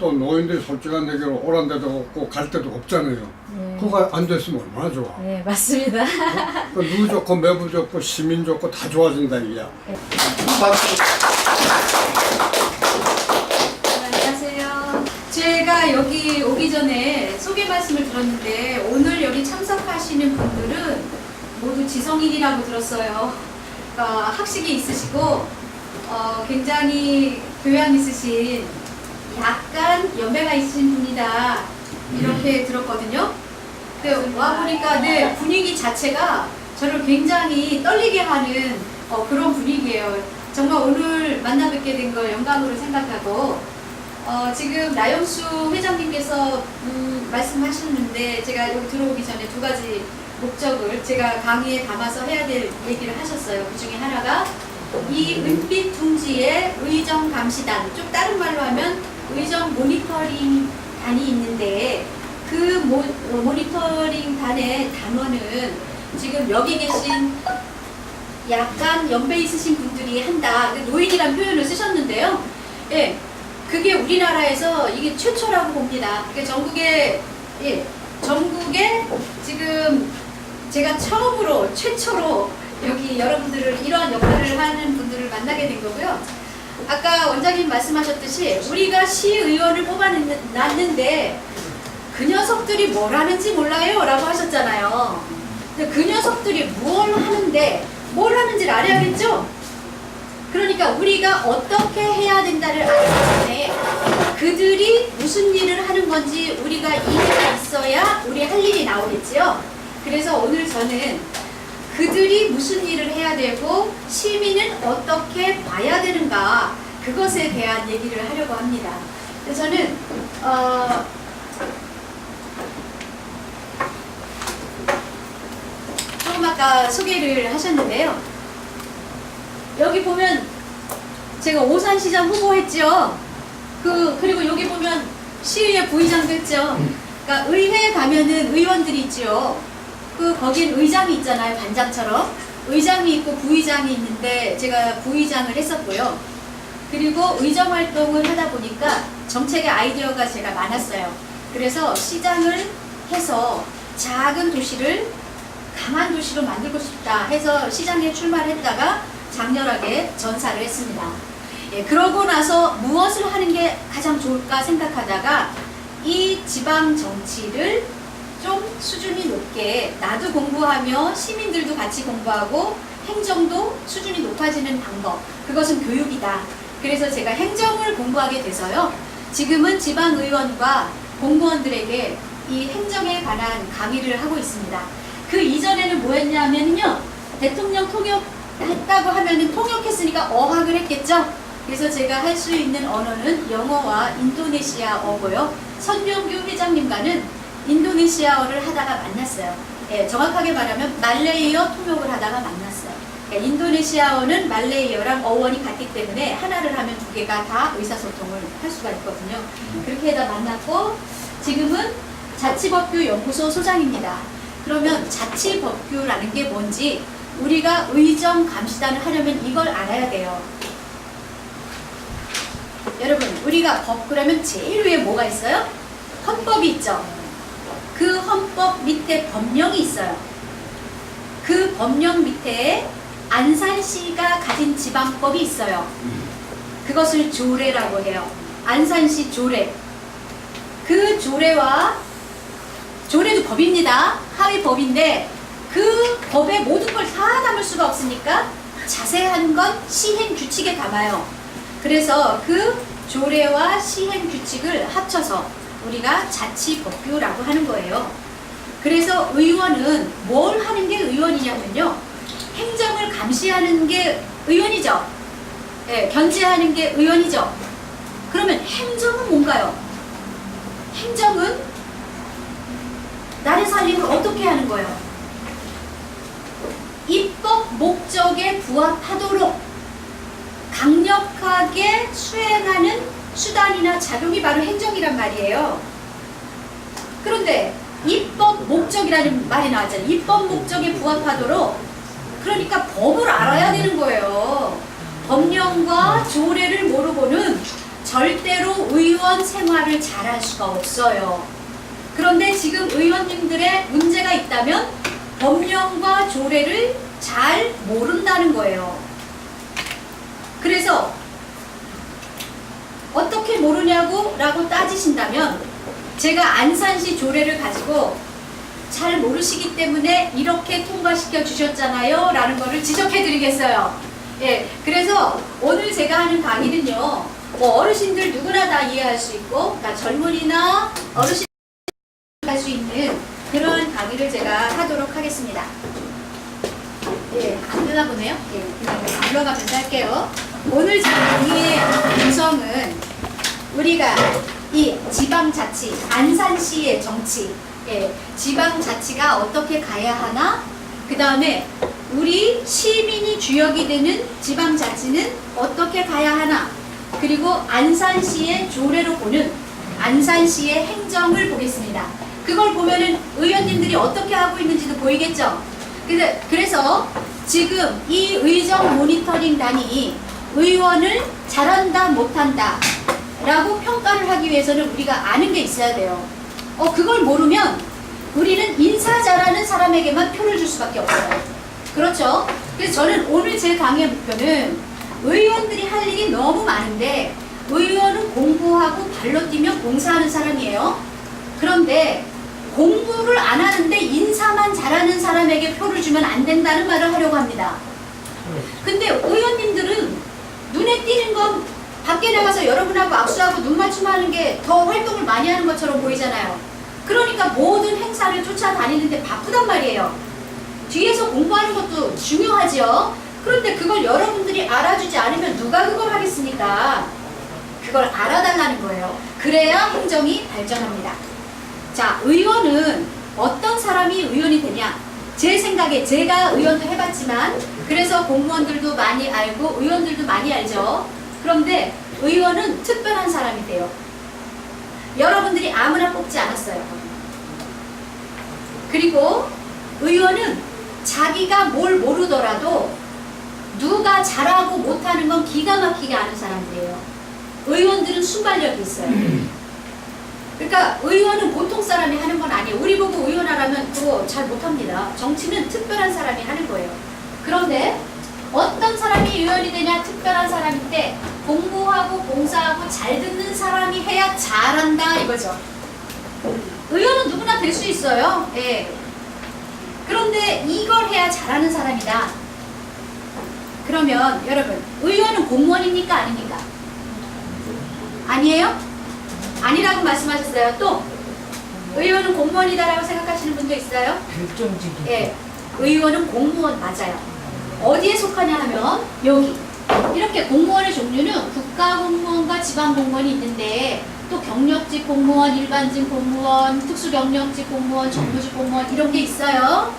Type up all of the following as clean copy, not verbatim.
또 노인들이 솔직한 얘기로 오란 데도 없고 갈 데도 없잖아요. 네. 그거 안 됐으면 얼마나 좋아. 네, 맞습니다. 그 누구 좋고 매부 좋고 시민 좋고 다 좋아진다 이야. 네. 박수. 안녕하세요. 제가 여기 오기 전에 소개 말씀을 들었는데 오늘 여기 참석하시는 분들은 모두 지성인이라고 들었어요. 그러니까 학식이 있으시고 굉장히 교양 있으신 약간 연배가 있으신 분이다 이렇게 들었거든요. 근데 와보니까 네, 분위기 자체가 저를 굉장히 떨리게 하는 그런 분위기예요. 정말 오늘 만나 뵙게 된 걸 영광으로 생각하고 지금 나영수 회장님께서 말씀하셨는데 제가 여기 들어오기 전에 두 가지 목적을 제가 강의에 담아서 해야 될 얘기를 하셨어요. 그 중에 하나가 이 은빛 둥지의 의정 감시단, 좀 다른 말로 하면 의정 모니터링 단이 있는데 그 모니터링 단의 단원은 지금 여기 계신 약간 연배 있으신 분들이 한다. 노인이라는 표현을 쓰셨는데요. 예, 그게 우리나라에서 이게 최초라고 봅니다. 그러니까 전국에 지금 제가 처음으로 최초로 여기 여러분들을 이러한 역할을 하는 분들을 만나게 된 거고요. 아까 원장님 말씀하셨듯이 우리가 시의원을 뽑아놨는데 그 녀석들이 뭘 하는지 몰라요 라고 하셨잖아요. 근데 그 녀석들이 뭘 하는지를 알아야겠죠? 그러니까 우리가 어떻게 해야 된다를 알기 때문에 그들이 무슨 일을 하는 건지 우리가 이해가 있어야 우리 할 일이 나오겠지요. 그래서 오늘 저는 그들이 무슨 일을 해야 되고 시민은 어떻게 봐야 되는가 그것에 대한 얘기를 하려고 합니다. 그래서 저는 조금 아까 소개를 하셨는데요. 여기 보면 제가 오산시장 후보했죠. 그리고 여기 보면 시의회 부의장도 했죠. 그러니까 의회에 가면은 의원들이 있죠. 거긴 의장이 있잖아요. 반장처럼. 의장이 있고 부의장이 있는데 제가 부의장을 했었고요. 그리고 의정 활동을 하다 보니까 정책의 아이디어가 제가 많았어요. 그래서 시장을 해서 작은 도시를 강한 도시로 만들고 싶다 해서 시장에 출마를 했다가 장렬하게 전사를 했습니다. 예, 그러고 나서 무엇을 하는 게 가장 좋을까 생각하다가 이 지방 정치를 좀 수준이 높게 나도 공부하며 시민들도 같이 공부하고 행정도 수준이 높아지는 방법, 그것은 교육이다. 그래서 제가 행정을 공부하게 돼서요. 지금은 지방의원과 공무원들에게 이 행정에 관한 강의를 하고 있습니다. 그 이전에는 뭐 했냐면요. 대통령 통역했다고 하면은 통역했으니까 어학을 했겠죠. 그래서 제가 할 수 있는 언어는 영어와 인도네시아어고요. 선병규 회장님과는 인도네시아어를 하다가 만났어요. 예, 정확하게 말하면 말레이어 통역을 하다가 만났어요. 예, 인도네시아어는 말레이어랑 어원이 같기 때문에 하나를 하면 두 개가 다 의사소통을 할 수가 있거든요. 그렇게 하다 만났고 지금은 자치법규 연구소 소장입니다. 그러면 자치법규라는 게 뭔지 우리가 의정 감시단을 하려면 이걸 알아야 돼요. 여러분, 우리가 법 그러면 제일 위에 뭐가 있어요? 헌법이 있죠. 그 헌법 밑에 법령이 있어요. 그 법령 밑에 안산시가 가진 지방법이 있어요. 그것을 조례라고 해요. 안산시 조례. 그 조례도 법입니다. 하위 법인데 그 법에 모든 걸 다 담을 수가 없으니까 자세한 건 시행 규칙에 담아요. 그래서 그 조례와 시행 규칙을 합쳐서 우리가 자치법규라고 하는 거예요. 그래서 의원은 뭘 하는 게 의원이냐면요. 행정을 감시하는 게 의원이죠. 네, 견제하는 게 의원이죠. 그러면 행정은 뭔가요? 행정은 나의 살림을 어떻게 하는 거예요? 입법 목적에 부합하도록 강력하게 수행하는 수단이나 자격이 바로 행정이란 말이에요. 그런데 입법 목적이라는 말이 나왔잖아요. 입법 목적에 부합하도록, 그러니까 법을 알아야 되는 거예요. 법령과 조례를 모르고는 절대로 의원 생활을 잘할 수가 없어요. 그런데 지금 의원님들의 문제가 있다면 법령과 조례를 잘 모른다는 거예요. 그래서 어떻게 모르냐고 라고 따지신다면 제가 안산시 조례를 가지고 잘 모르시기 때문에 이렇게 통과시켜 주셨잖아요 라는 거를 지적해 드리겠어요. 예, 그래서 오늘 제가 하는 강의는요, 뭐 어르신들 누구나 다 이해할 수 있고, 그러니까 젊은이나 어르신 할 수 있는 그런 강의를 제가 하도록 하겠습니다. 예, 안 되나 보네요. 예, 그냥 불러가면서 할게요. 오늘 제 강의의 구성은 우리가 이 지방자치, 안산시의 정치, 예, 지방자치가 어떻게 가야 하나, 그 다음에 우리 시민이 주역이 되는 지방자치는 어떻게 가야 하나, 그리고 안산시의 조례로 보는 안산시의 행정을 보겠습니다. 그걸 보면은 의원님들이 어떻게 하고 있는지도 보이겠죠? 그래서 지금 이 의정 모니터링단이 의원을 잘한다 못한다 라고 평가를 하기 위해서는 우리가 아는 게 있어야 돼요. 그걸 모르면 우리는 인사 잘하는 사람에게만 표를 줄 수밖에 없어요. 그렇죠? 그래서 저는 오늘 제 강의의 목표는 의원들이 할 일이 너무 많은데 의원은 공부하고 발로 뛰면 봉사하는 사람이에요. 그런데 공부를 안 하는데 인사만 잘하는 사람에게 표를 주면 안 된다는 말을 하려고 합니다. 근데 의원님들은 눈에 띄는 건 밖에 나가서 여러분하고 악수하고 눈 맞춤하는 게 더 활동을 많이 하는 것처럼 보이잖아요. 그러니까 모든 행사를 쫓아다니는데 바쁘단 말이에요. 뒤에서 공부하는 것도 중요하죠. 그런데 그걸 여러분들이 알아주지 않으면 누가 그걸 하겠습니까? 그걸 알아달라는 거예요. 그래야 행정이 발전합니다. 자, 의원은 어떤 사람이 의원이 되냐? 제 생각에 제가 의원도 해봤지만 그래서 공무원들도 많이 알고 의원들도 많이 알죠. 그런데 의원은 특별한 사람이 돼요. 여러분들이 아무나 뽑지 않았어요. 그리고 의원은 자기가 뭘 모르더라도 누가 잘하고 못하는 건 기가 막히게 아는 사람들이에요. 의원들은 순발력이 있어요. 그러니까 의원은 보통 사람이 하는 건 아니에요. 우리 보고 의원하라면 그거 잘 못합니다. 정치는 특별한 사람이 하는 거예요. 그런데 어떤 사람이 의원이 되냐? 특별한 사람인데 공부하고 봉사하고 잘 듣는 사람이 해야 잘한다 이거죠. 의원은 누구나 될 수 있어요. 예. 그런데 이걸 해야 잘하는 사람이다. 그러면 여러분, 의원은 공무원입니까? 아닙니까? 아니에요? 아니라고 말씀하셨어요. 또 의원은 공무원이다라고 생각하시는 분도 있어요? 결정직이. 예, 의원은 공무원 맞아요. 어디에 속하냐 하면 여기 이렇게 공무원의 종류는 국가공무원과 지방공무원이 있는데 또 경력직 공무원, 일반직 공무원, 특수경력직 공무원, 정부직 공무원 이런 게 있어요.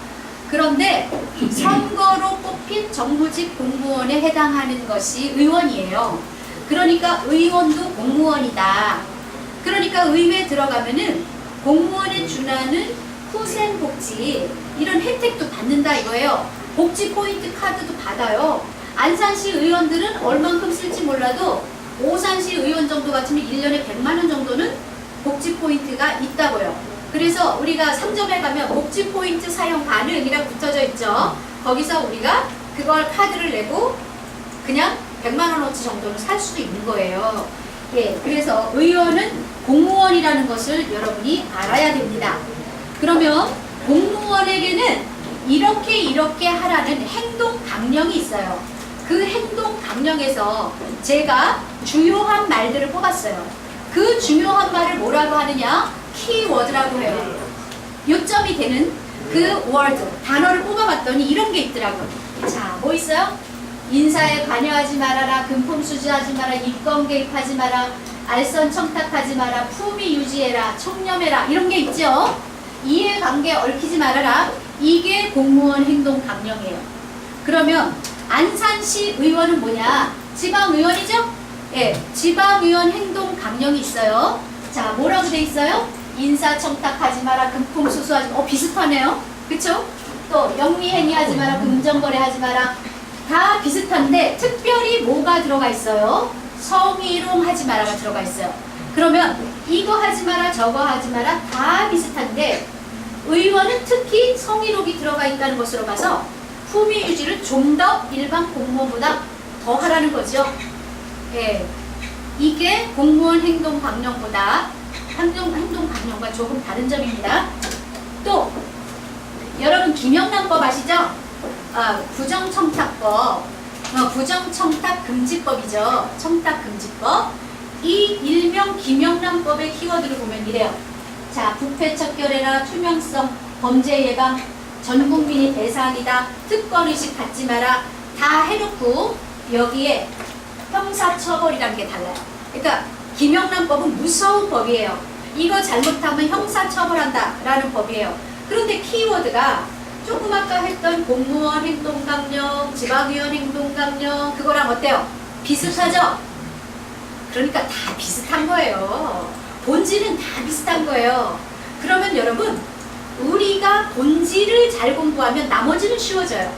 그런데 선거로 뽑힌 정부직 공무원에 해당하는 것이 의원이에요. 그러니까 의원도 공무원이다. 그러니까 의회에 들어가면은 공무원에 준하는 후생복지 이런 혜택도 받는다 이거예요. 복지 포인트 카드도 받아요. 안산시 의원들은 얼만큼 쓸지 몰라도 오산시 의원 정도 같으면 1년에 100만 원 정도는 복지 포인트가 있다고요. 그래서 우리가 상점에 가면 복지 포인트 사용 가능이라고 붙어져 있죠. 거기서 우리가 그걸 카드를 내고 그냥 100만 원어치 정도는 살 수도 있는 거예요. 예, 그래서 의원은 공무원이라는 것을 여러분이 알아야 됩니다. 그러면 공무원에게는 이렇게 하라는 행동 강령이 있어요. 그 행동 강령에서 제가 주요한 말들을 뽑았어요. 그 중요한 말을 뭐라고 하느냐? 키워드라고 해요. 요점이 되는 그 워드, 단어를 뽑아봤더니 이런 게 있더라고요. 자, 뭐 있어요? 인사에 관여하지 말아라, 금품수주하지 마라, 입건 개입하지 마라, 알선 청탁하지 마라, 품위 유지해라, 청렴해라 이런 게 있죠. 이해관계 얽히지 말아라. 이게 공무원 행동 강령이에요. 그러면 안산시 의원은 뭐냐? 지방의원이죠? 예, 지방의원 행동 강령이 있어요. 자, 뭐라고 돼 있어요? 인사청탁하지 마라, 금품수수하지 마라. 비슷하네요. 그쵸? 또 영리행위 하지 마라, 금전거래 하지 마라. 다 비슷한데 특별히 뭐가 들어가 있어요? 성희롱 하지 마라가 들어가 있어요. 그러면 이거 하지 마라 저거 하지 마라 다 비슷한데 의원은 특히 성희롱이 들어가 있다는 것으로 봐서 품위 유지를 좀 더 일반 공무원보다 더 하라는 거죠. 예, 이게 공무원 행동 강령보다 행동 강령과 조금 다른 점입니다. 또 여러분 김영란법 아시죠? 부정청탁법, 부정청탁 금지법이죠. 청탁 금지법. 이 일명 김영란법의 키워드를 보면 이래요. 자, 부패 척결해라, 투명성, 범죄 예방, 전 국민이 대상이다, 특권의식 갖지 마라 다 해놓고 여기에 형사처벌이라는 게 달라요. 그러니까 김영란법은 무서운 법이에요. 이거 잘못하면 형사처벌한다 라는 법이에요. 그런데 키워드가 조금 아까 했던 공무원 행동강령, 지방의원 행동강령 그거랑 어때요? 비슷하죠? 그러니까 다 비슷한 거예요. 본질은 다 비슷한 거예요. 그러면 여러분 우리가 본질을 잘 공부하면 나머지는 쉬워져요.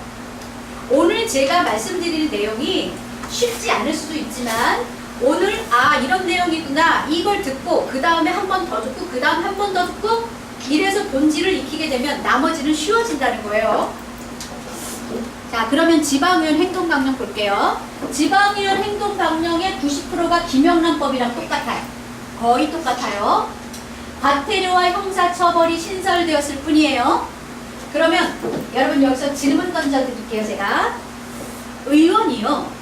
오늘 제가 말씀드릴 내용이 쉽지 않을 수도 있지만 오늘 이런 내용이구나 이걸 듣고 그 다음에 한 번 더 듣고 그 다음 한 번 더 듣고 이래서 본질을 익히게 되면 나머지는 쉬워진다는 거예요. 자, 그러면 지방의원 행동강령 볼게요. 지방의원 행동강령의 90%가 김영란법이랑 똑같아요. 거의 똑같아요. 과태료와 형사처벌이 신설되었을 뿐이에요. 그러면 여러분 여기서 질문 던져드릴게요. 제가 의원이요.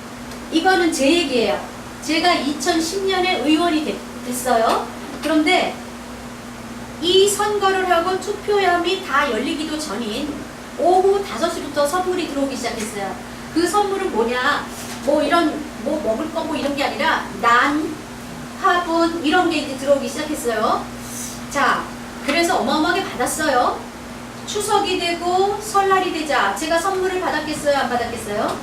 이거는 제 얘기예요. 제가 2010년에 의원이 됐어요. 그런데 이 선거를 하고 투표함이 다 열리기도 전인 오후 5시부터 선물이 들어오기 시작했어요. 그 선물은 뭐냐? 뭐 먹을 거 뭐 이런 게 아니라 난, 화분 이런 게 이제 들어오기 시작했어요. 자, 그래서 어마어마하게 받았어요. 추석이 되고 설날이 되자 제가 선물을 받았겠어요? 안 받았겠어요?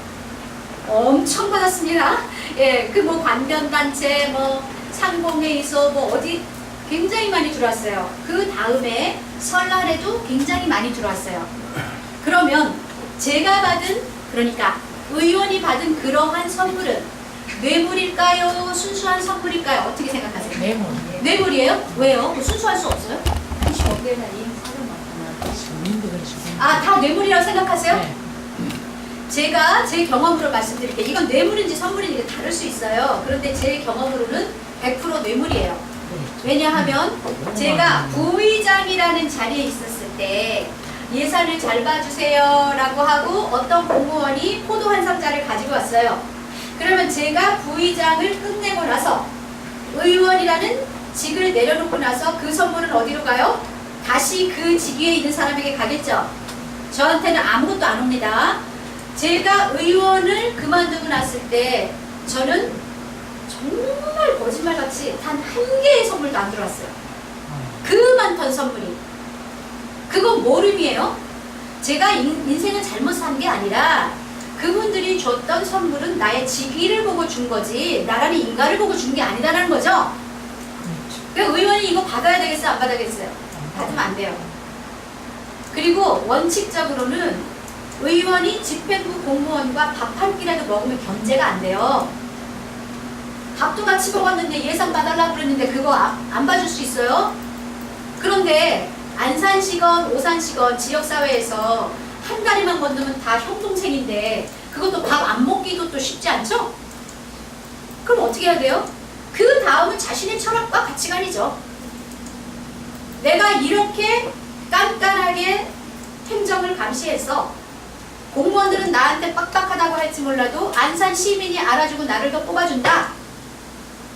엄청 받았습니다. 예, 그 뭐 관변단체, 뭐 상공회의소, 뭐 어디 굉장히 많이 들어왔어요. 그 다음에 설날에도 굉장히 많이 들어왔어요. 그러면 제가 받은, 그러니까 의원이 받은 그러한 선물은 뇌물일까요? 순수한 선물일까요? 어떻게 생각하세요? 뇌물. 뇌물이에요? 왜요? 순수할 수 없어요? 다 뇌물이라고 생각하세요? 네. 제가 제 경험으로 말씀드릴게요. 이건 뇌물인지 선물인지 다를 수 있어요. 그런데 제 경험으로는 100% 뇌물이에요. 왜냐하면 제가 부의장이라는 자리에 있었을 때 예산을 잘 봐주세요 라고 하고 어떤 공무원이 포도 한 상자를 가지고 왔어요. 그러면 제가 부의장을 끝내고 나서 의원이라는 직을 내려놓고 나서 그 선물은 어디로 가요? 다시 그 직위에 있는 사람에게 가겠죠. 저한테는 아무것도 안 옵니다. 제가 의원을 그만두고 났을 때 저는 정말 거짓말같이 단 한 개의 선물도 안 들어왔어요. 그 많던 선물이. 그건 뭘 의미해요? 제가 인생을 잘못 산 게 아니라 그분들이 줬던 선물은 나의 직위를 보고 준 거지 나라는 인가를 보고 준 게 아니다라는 거죠. 그러니까 의원이 이거 받아야 되겠어요? 안 받아야겠어요? 받으면 안 돼요. 그리고 원칙적으로는 의원이 집행부 공무원과 밥 한 끼라도 먹으면 견제가 안 돼요. 밥도 같이 먹었는데 예산 봐달라고 그랬는데 그거 안 봐줄 수 있어요? 그런데 안산시건 오산시건 지역사회에서 한 다리만 건너면 다 형동생인데 그것도 밥 안 먹기도 또 쉽지 않죠? 그럼 어떻게 해야 돼요? 그 다음은 자신의 철학과 가치관이죠. 내가 이렇게 깐깐하게 행정을 감시해서 공무원들은 나한테 빡빡하다고 할지 몰라도 안산 시민이 알아주고 나를 더 뽑아준다.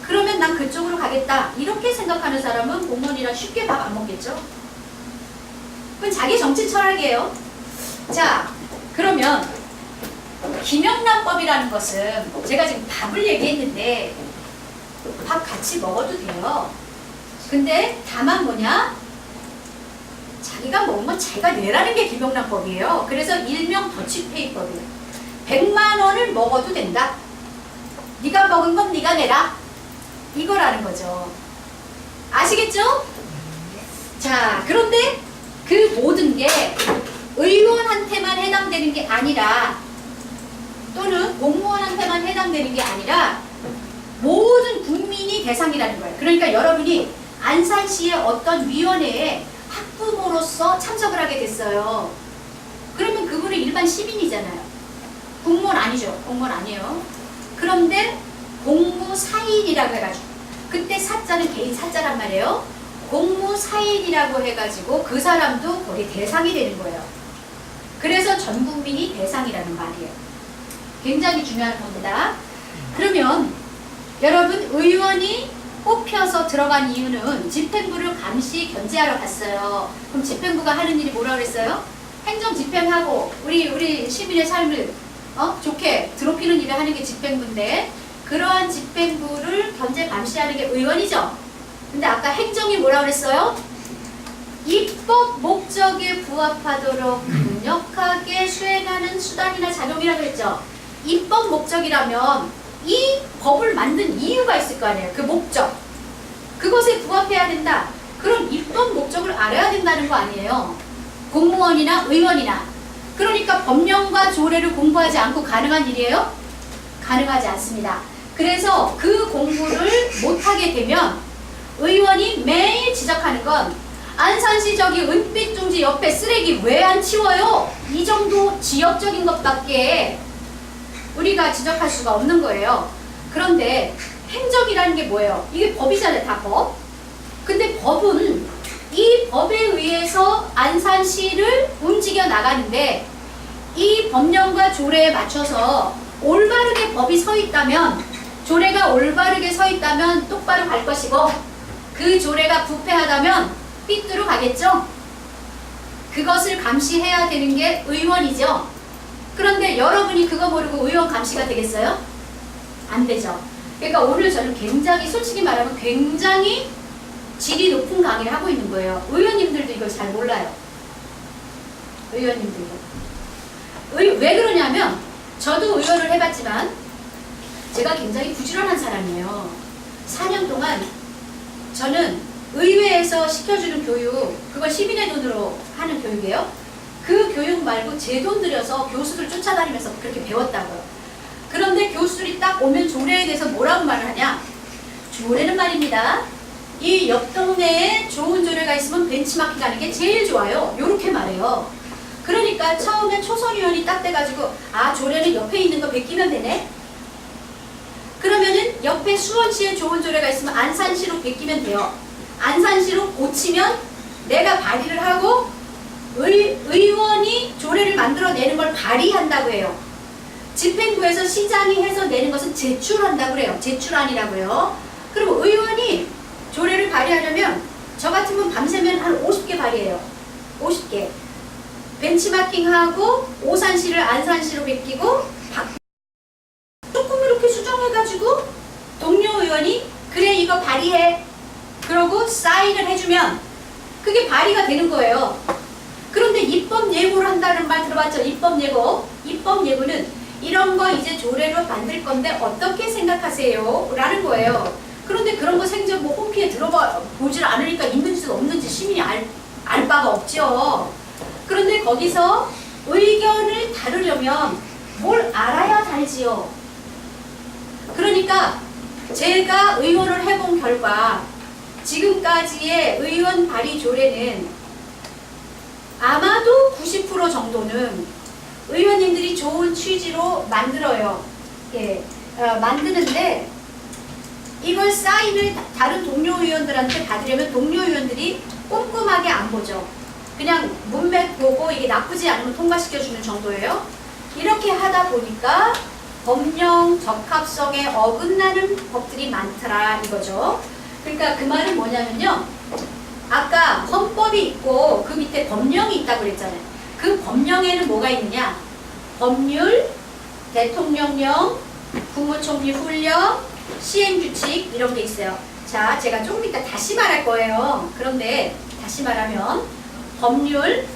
그러면 난 그쪽으로 가겠다. 이렇게 생각하는 사람은 공무원이라 쉽게 밥 안 먹겠죠. 그건 자기 정치 철학이에요. 자, 그러면 김영란법이라는 것은 제가 지금 밥을 얘기했는데 밥 같이 먹어도 돼요. 근데 다만 뭐냐? 자기가 먹은 건 자기가 내라는 게 김영란법이에요. 그래서 일명 더치페이법이에요. 100만 원을 먹어도 된다. 네가 먹은 건 네가 내라. 이거라는 거죠. 아시겠죠? 자, 그런데 그 모든 게 의원한테만 해당되는 게 아니라 또는 공무원한테만 해당되는 게 아니라 모든 국민이 대상이라는 거예요. 그러니까 여러분이 안산시의 어떤 위원회에 학부모로서 참석을 하게 됐어요. 그러면 그분은 일반 시민이잖아요. 공무원 아니죠. 공무원 아니에요. 그런데 공무사인이라고 해가지고, 그때 사자는 개인 사자란 말이에요. 공무사인이라고 해가지고 그 사람도 거기 대상이 되는 거예요. 그래서 전 국민이 대상이라는 말이에요. 굉장히 중요한 겁니다. 그러면 여러분, 의원이 뽑혀서 들어간 이유는 집행부를 감시 견제하러 갔어요. 그럼 집행부가 하는 일이 뭐라고 그랬어요? 행정 집행하고 우리 시민의 삶을 좋게 드높이는 일을 하는 게 집행부인데, 그러한 집행부를 견제 감시하는 게 의원이죠. 근데 아까 행정이 뭐라고 그랬어요? 입법 목적에 부합하도록 강력하게 수행하는 수단이나 작용이라고 했죠. 입법 목적이라면 이 법을 만든 이유가 있을 거 아니에요. 그 목적. 그것에 부합해야 된다. 그럼 입법 목적을 알아야 된다는 거 아니에요. 공무원이나 의원이나. 그러니까 법령과 조례를 공부하지 않고 가능한 일이에요? 가능하지 않습니다. 그래서 그 공부를 못하게 되면 의원이 매일 지적하는 건, 안산시 저기 은빛 둥지 옆에 쓰레기 왜 안 치워요? 이 정도 지역적인 것밖에 우리가 지적할 수가 없는 거예요. 그런데 행정이라는 게 뭐예요? 이게 법이잖아요. 다 법. 근데 법은 이 법에 의해서 안산시를 움직여 나가는데, 이 법령과 조례에 맞춰서 올바르게 법이 서 있다면, 조례가 올바르게 서 있다면 똑바로 갈 것이고, 그 조례가 부패하다면 삐뚤어 가겠죠? 그것을 감시해야 되는 게 의원이죠. 그런데 여러분이 그거 모르고 의원 감시가 되겠어요? 안 되죠. 그러니까 오늘 저는 굉장히, 솔직히 말하면 굉장히 질이 높은 강의를 하고 있는 거예요. 의원님들도 이걸 잘 몰라요. 의원님들도. 왜 그러냐면, 저도 의원을 해봤지만 제가 굉장히 부지런한 사람이에요. 4년 동안 저는 의회에서 시켜주는 교육, 그걸 시민의 돈으로 하는 교육이에요. 그 교육 말고 제 돈 들여서 교수들 쫓아다니면서 그렇게 배웠다고요. 그런데 교수들이 딱 오면 조례에 대해서 뭐라고 말을 하냐? 조례는 말입니다, 이 옆 동네에 좋은 조례가 있으면 벤치마킹 하는 게 제일 좋아요. 요렇게 말해요. 그러니까 처음에 초선 의원이 딱 돼가지고, 아, 조례는 옆에 있는 거 베끼면 되네? 그러면은 옆에 수원시에 좋은 조례가 있으면 안산시로 베끼면 돼요. 안산시로 고치면 내가 발의를 하고 의원이 조례를 만들어내는 걸 발의한다고 해요. 집행부에서 시장이 해서 내는 것은 제출한다고 그래요. 제출안이라고 해요. 그리고 의원이 조례를 발의하려면 저 같으면 밤새면 한 50개 발의해요. 50개. 벤치마킹하고 오산시를 안산시로 베끼고 조금 이렇게 수정해가지고 동료 의원이 그래 이거 발의해. 그러고 사인을 해주면 그게 발의가 되는 거예요. 그런데 입법 예고를 한다는 말 들어봤죠? 입법 예고. 입법 예고는 이런 거 이제 조례로 만들 건데 어떻게 생각하세요? 라는 거예요. 그런데 그런 거 생전 뭐 홈피에 들어보질 않으니까 있는지 없는지 시민이 알 바가 없죠. 그런데 거기서 의견을 다루려면 뭘 알아야 달지요. 그러니까 제가 의원을 해본 결과 지금까지의 의원 발의 조례는 아마도 90% 정도는 의원님들이 좋은 취지로 만들어요. 예, 만드는데 이걸 사인을 다른 동료 의원들한테 받으려면 동료 의원들이 꼼꼼하게 안 보죠. 그냥 문맥 보고 이게 나쁘지 않으면 통과시켜주는 정도예요. 이렇게 하다 보니까 법령 적합성에 어긋나는 법들이 많더라 이거죠. 그러니까 그 말은 뭐냐면요, 아까 헌법이 있고 그 밑에 법령이 있다고 그랬잖아요. 그 법령에는 뭐가 있느냐? 법률, 대통령령, 국무총리 훈령, 시행규칙 이런 게 있어요. 자, 제가 조금 이따 다시 말할 거예요. 그런데 다시 말하면 법률,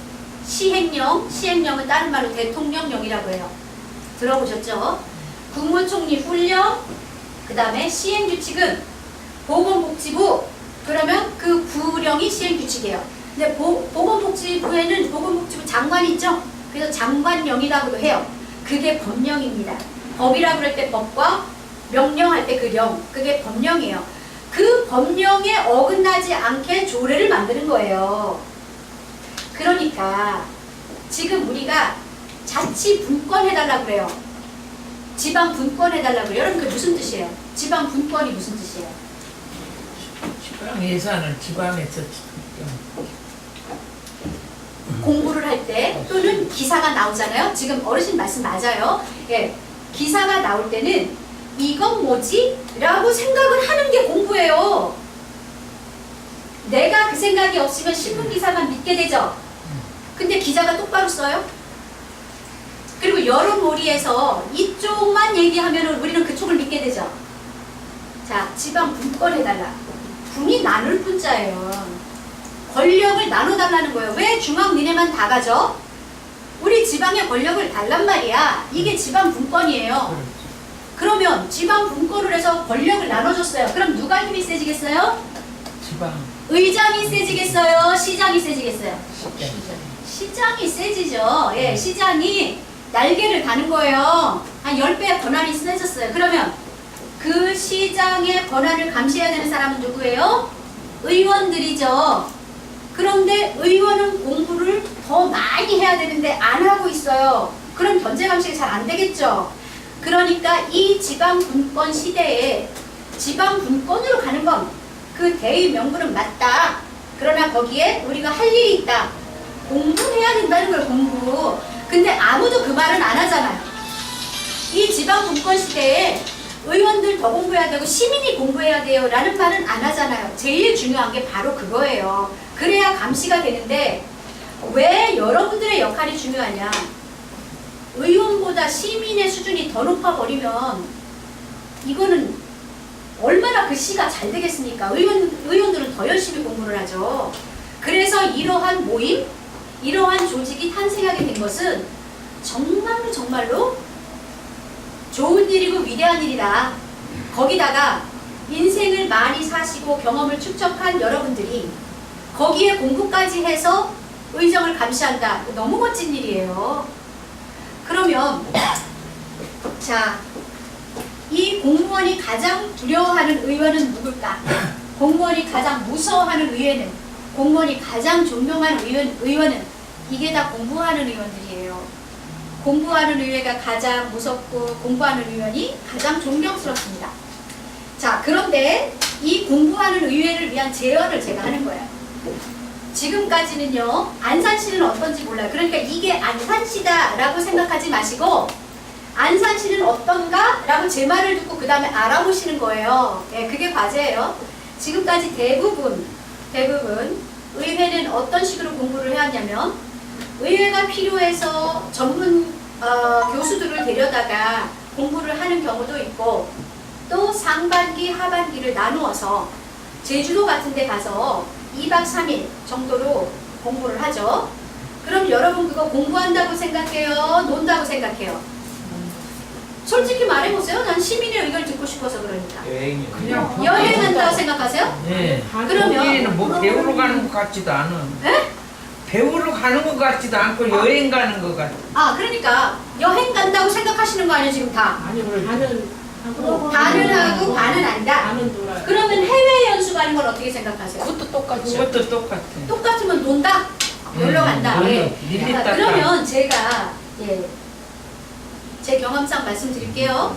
시행령, 시행령은 다른 말로 대통령령이라고 해요. 들어보셨죠? 국무총리 훈령, 그 다음에 시행규칙은 보건복지부, 그러면 그 부령이 시행규칙이에요. 근데 보건복지부에는 보건복지부 장관이 있죠? 그래서 장관령이라고도 해요. 그게 법령입니다. 법이라고 그럴 때 법과 명령할 때 그 령, 그게 법령이에요. 그 법령에 어긋나지 않게 조례를 만드는 거예요. 그러니까 지금 우리가 자치 분권해달라고 그래요. 지방 분권해달라고 그래요. 여러분 그 무슨 뜻이에요? 지방 분권이 무슨 뜻이에요? 지방 예산을 지방에서 공부를 할 때 또는 기사가 나오잖아요. 지금 어르신 말씀 맞아요. 예, 기사가 나올 때는 이건 뭐지? 라고 생각을 하는 게 공부예요. 내가 그 생각이 없으면 신문기사만 믿게 되죠. 근데 기자가 똑바로 써요? 그리고 여론몰이에서 이쪽만 얘기하면 우리는 그쪽을 믿게 되죠. 자, 지방 분권해달라. 분이 나눌 분자예요. 권력을 나눠달라는 거예요. 왜 중앙 니네만 다 가져? 우리 지방의 권력을 달란 말이야. 이게 지방 분권이에요. 그러면 지방 분권을 해서 권력을 나눠줬어요. 그럼 누가 힘이 세지겠어요? 지방 의장이 세지겠어요? 시장이 세지겠어요? 시장 시장이 세지죠. 예, 시장이 날개를 다는 거예요. 한 10배 권한이 세졌어요. 그러면 그 시장의 권한을 감시해야 되는 사람은 누구예요? 의원들이죠. 그런데 의원은 공부를 더 많이 해야 되는데 안 하고 있어요. 그럼 견제 감시가 잘 안 되겠죠. 그러니까 이 지방 분권 시대에 지방 분권으로 가는 건 그 대의 명분은 맞다. 그러나 거기에 우리가 할 일이 있다. 공부해야 된다는 걸 공부. 근데 아무도 그 말은 안 하잖아요. 이 지방 분권 시대에 의원들 더 공부해야 되고 시민이 공부해야 돼요 라는 말은 안 하잖아요. 제일 중요한 게 바로 그거예요. 그래야 감시가 되는데 왜 여러분들의 역할이 중요하냐. 의원보다 시민의 수준이 더 높아버리면 이거는 얼마나 그 시가 잘 되겠습니까? 의원들은 더 열심히 공부를 하죠. 그래서 이러한 모임, 이러한 조직이 탄생하게 된 것은 정말로 좋은 일이고 위대한 일이다. 거기다가 인생을 많이 사시고 경험을 축적한 여러분들이 거기에 공부까지 해서 의정을 감시한다. 너무 멋진 일이에요. 그러면 자, 이 공무원이 가장 두려워하는 의원은 누굴까? 공무원이 가장 무서워하는 의원은, 공무원이 가장 존경하는 의원은 이게 다 공부하는 의원들이에요. 공부하는 의회가 가장 무섭고 공부하는 의원이 가장 존경스럽습니다. 자, 그런데 이 공부하는 의회를 위한 제언을 제가 하는 거예요. 지금까지는요, 안산시는 어떤지 몰라요. 그러니까 이게 안산시다 라고 생각하지 마시고 안산시는 어떤가? 라고 제 말을 듣고 그 다음에 알아보시는 거예요. 예, 그게 과제예요. 지금까지 대부분 의회는 어떤 식으로 공부를 해왔냐면 의회가 필요해서 전문 교수들을 데려다가 공부를 하는 경우도 있고 또 상반기, 하반기를 나누어서 제주도 같은 데 가서 2박 3일 정도로 공부를 하죠. 그럼 여러분 그거 공부한다고 생각해요? 논다고 생각해요? 솔직히 말해보세요. 난 시민의 의견을 듣고 싶어서 그러니까. 그냥 여행한다고 생각하세요? 네. 그러면 거기에는 뭐 배우러 가는 것 같지도 않은. 에? 배우러 가는 것 같지도 않고 여행 가는 것 같아. 아, 그러니까 여행 간다고 생각하시는 거 아니에요 지금 다? 아니 반은 하고 반은 하고 반은 아니다. 반은 놀아요. 그러면 해외 연수 가는 건 어떻게 생각하세요? 그것도 똑같죠. 그것도 똑같아. 똑같으면 논다? 놀러 간다. 예. 밀리 자, 닦아. 그러면 제가 제 경험상 말씀드릴게요.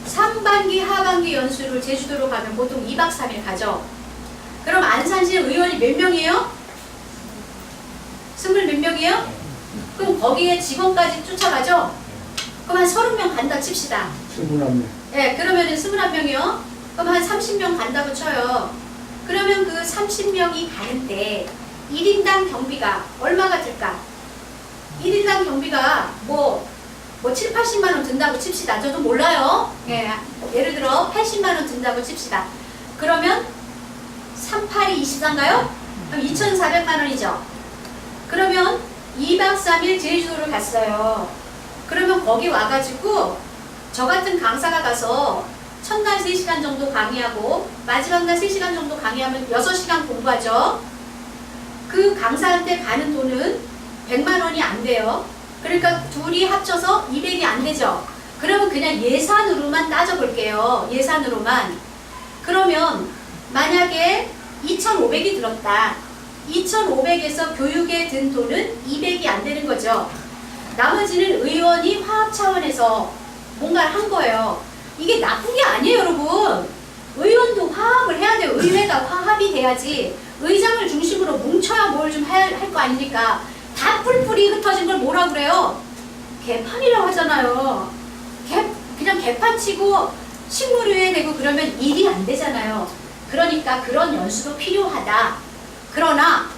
상반기, 하반기 연수를 제주도로 가면 보통 2박 3일 가죠. 그럼 안산시 의원이 몇 명이에요? 20몇 명이에요? 그럼 거기에 직원까지 쫓아가죠? 그럼 한 30명 간다 칩시다. 21명. 예, 그러면은 21명이요? 그럼 한 30명 간다고 쳐요. 그러면 그 30명이 가는데 1인당 경비가 얼마가 들까? 1인당 경비가 뭐 7, 80만 원 든다고 칩시다. 저도 몰라요. 예, 예를 들어 80만 원 든다고 칩시다. 그러면 38이 24인가요? 그럼 2,400만 원이죠. 그러면 2박 3일 제주도를 갔어요. 그러면 거기 와가지고 저 같은 강사가 가서 첫날 3시간 정도 강의하고 마지막 날 3시간 정도 강의하면 6시간 공부하죠. 그 강사한테 가는 돈은 100만 원이 안 돼요. 그러니까 둘이 합쳐서 200이 안 되죠. 그러면 그냥 예산으로만 따져볼게요. 예산으로만. 그러면 만약에 2,500이 들었다. 2,500에서 교육에 든 돈은 200이 안 되는 거죠. 나머지는 의원이 화합 차원에서 뭔가를 한 거예요. 이게 나쁜 게 아니에요, 여러분. 의원도 화합을 해야 돼요. 의회가 화합이 돼야지. 의장을 중심으로 뭉쳐야 뭘 좀 할 거 아닙니까? 다 뿔뿔이 흩어진 걸 뭐라 그래요? 개판이라고 하잖아요. 그냥 개판 치고 식물의회 되고 그러면 일이 안 되잖아요. 그러니까 그런 연수도 필요하다. 그러나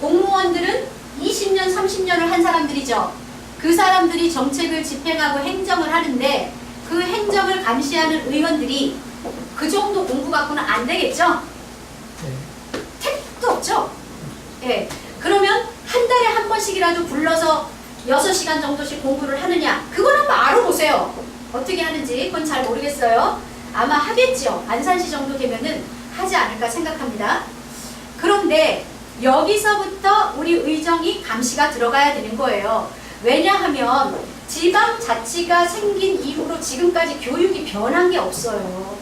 공무원들은 20년, 30년을 한 사람들이죠. 그 사람들이 정책을 집행하고 행정을 하는데 그 행정을 감시하는 의원들이 그 정도 공부 갖고는 안 되겠죠? 택도 없죠? 예. 그러면 한 달에 한 번씩이라도 불러서 6시간 정도씩 공부를 하느냐? 그걸 한번 알아보세요. 어떻게 하는지 그건 잘 모르겠어요. 아마 하겠죠. 안산시 정도 되면은 하지 않을까 생각합니다. 그런데 여기서부터 우리 의정이 감시가 들어가야 되는 거예요. 왜냐하면 지방자치가 생긴 이후로 지금까지 교육이 변한 게 없어요.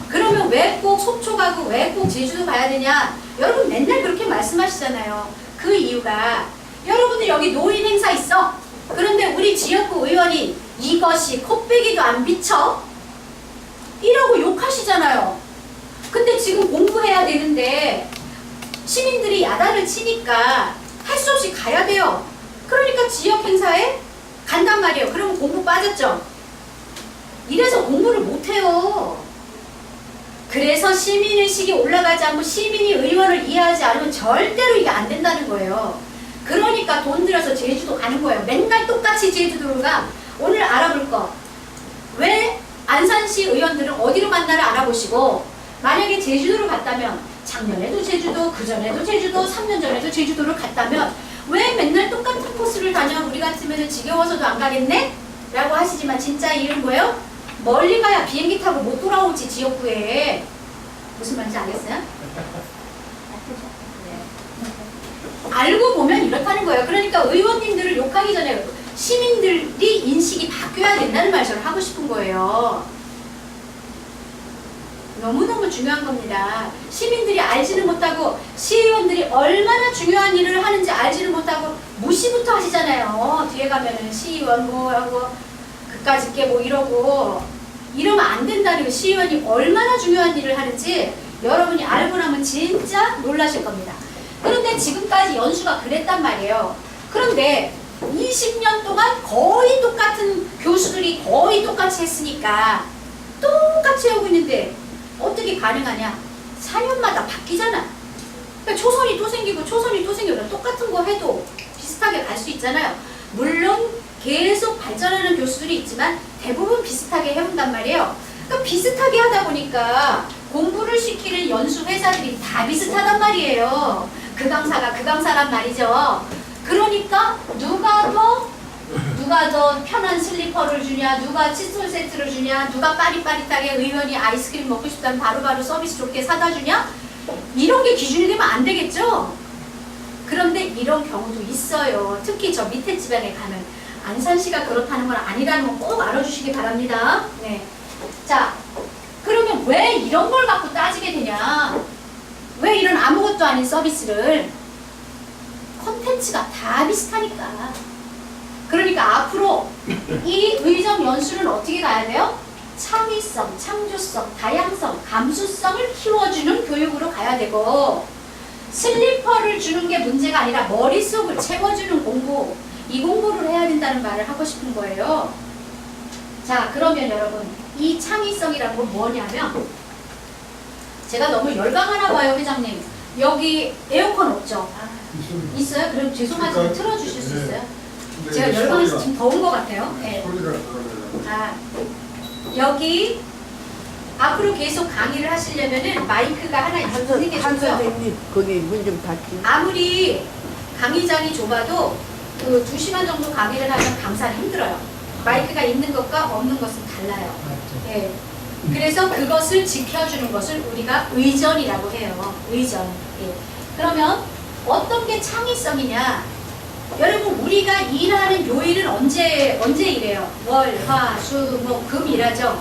그러면 왜 꼭 속초 가고 왜 꼭 제주도 가야 되냐? 여러분 맨날 그렇게 말씀하시잖아요. 그 이유가 여러분들 여기 노인 행사 있어. 그런데 우리 지역구 의원이 이것이 코빼기도 안 비쳐? 이러고 욕하시잖아요. 근데 지금 공부해야 되는데 시민들이 야단을 치니까 할 수 없이 가야 돼요. 그러니까 지역 행사에 간단 말이에요. 그러면 공부 빠졌죠? 이래서 공부를 못해요. 그래서 시민의식이 올라가지 않고 시민이 의원을 이해하지 않으면 절대로 이게 안 된다는 거예요. 그러니까 돈 들여서 제주도 가는 거예요. 맨날 똑같이 제주도를 가. 오늘 알아볼 거. 왜 안산시 의원들은 어디로 갔나를 알아보시고 만약에 제주도를 갔다면 작년에도 제주도, 그전에도 제주도, 3년 전에도 제주도를 갔다면 왜 맨날 똑같은 코스를 다녀? 우리 같으면 지겨워서도 안 가겠네? 라고 하시지만 진짜 이유는 뭐예요? 멀리 가야 비행기 타고 못 돌아오지 지역구에. 무슨 말인지 알겠어요? 네. 알고 보면 이렇다는 거예요. 그러니까 의원님들을 욕하기 전에 시민들이 인식이 바뀌어야 된다는 말 저를 하고 싶은 거예요. 너무너무 중요한 겁니다. 시민들이 알지는 못하고 시의원들이 얼마나 중요한 일을 하는지 알지는 못하고 무시부터 하시잖아요. 뒤에 가면은 시의원 뭐하고 그까짓 게 뭐 이러고 이러면 안 된다는 거. 시의원이 얼마나 중요한 일을 하는지 여러분이 알고 나면 진짜 놀라실 겁니다. 그런데 지금까지 연수가 그랬단 말이에요. 그런데 20년 동안 거의 똑같은 교수들이 거의 똑같이 했으니까 똑같이 하고 있는데 어떻게 가능하냐? 4년마다 바뀌잖아. 그러니까 초선이 또 생기고 초선이 또 생기고 똑같은 거 해도 비슷하게 갈 수 있잖아요. 물론 계속 발전하는 교수들이 있지만 대부분 비슷하게 해온단 말이에요. 그러니까 비슷하게 하다 보니까 공부를 시키는 연수 회사들이 다 비슷하단 말이에요. 그 강사가 그 강사란 말이죠. 그러니까 누가 더 편한 슬리퍼를 주냐, 누가 칫솔 세트를 주냐, 누가 빠릿빠릿하게 의원이 아이스크림 먹고 싶다면 바로바로 서비스 좋게 사다 주냐, 이런 게 기준이 되면 안 되겠죠. 그런데 이런 경우도 있어요. 특히 저 밑에 지방에 가면. 안산시가 그렇다는 건 아니라는 건 꼭 알아주시기 바랍니다. 네. 자, 그러면 왜 이런 걸 갖고 따지게 되냐? 왜 이런 아무것도 아닌 서비스를? 콘텐츠가 다 비슷하니까. 그러니까 앞으로 이 의정 연수는 어떻게 가야 돼요? 창의성, 창조성, 다양성, 감수성을 키워주는 교육으로 가야 되고, 슬리퍼를 주는 게 문제가 아니라 머릿속을 채워주는 공부, 이 공부를 해야 된다는 말을 하고 싶은 거예요. 자, 그러면 여러분, 이 창의성이란 건 뭐냐면, 제가 너무 열광하나 봐요, 회장님. 여기 에어컨 없죠? 있어요? 그럼 죄송하지만 틀어주실 수 있어요? 제가 열광해서 지금 더운 것 같아요. 네. 아, 여기 앞으로 계속 강의를 하시려면은 마이크가 하나 있는 게 한 좋고요. 선생님 거기 문 좀 닫지. 아무리 강의장이 좁아도 그 2시간 정도 강의를 하면 강사는 힘들어요. 마이크가 있는 것과 없는 것은 달라요. 예. 그래서 그것을 지켜주는 것을 우리가 의전이라고 해요. 의전. 예. 그러면 어떤 게 창의성이냐? 여러분 우리가 일하는 요일은 언제 일해요? 월, 화, 수, 목, 금 일하죠?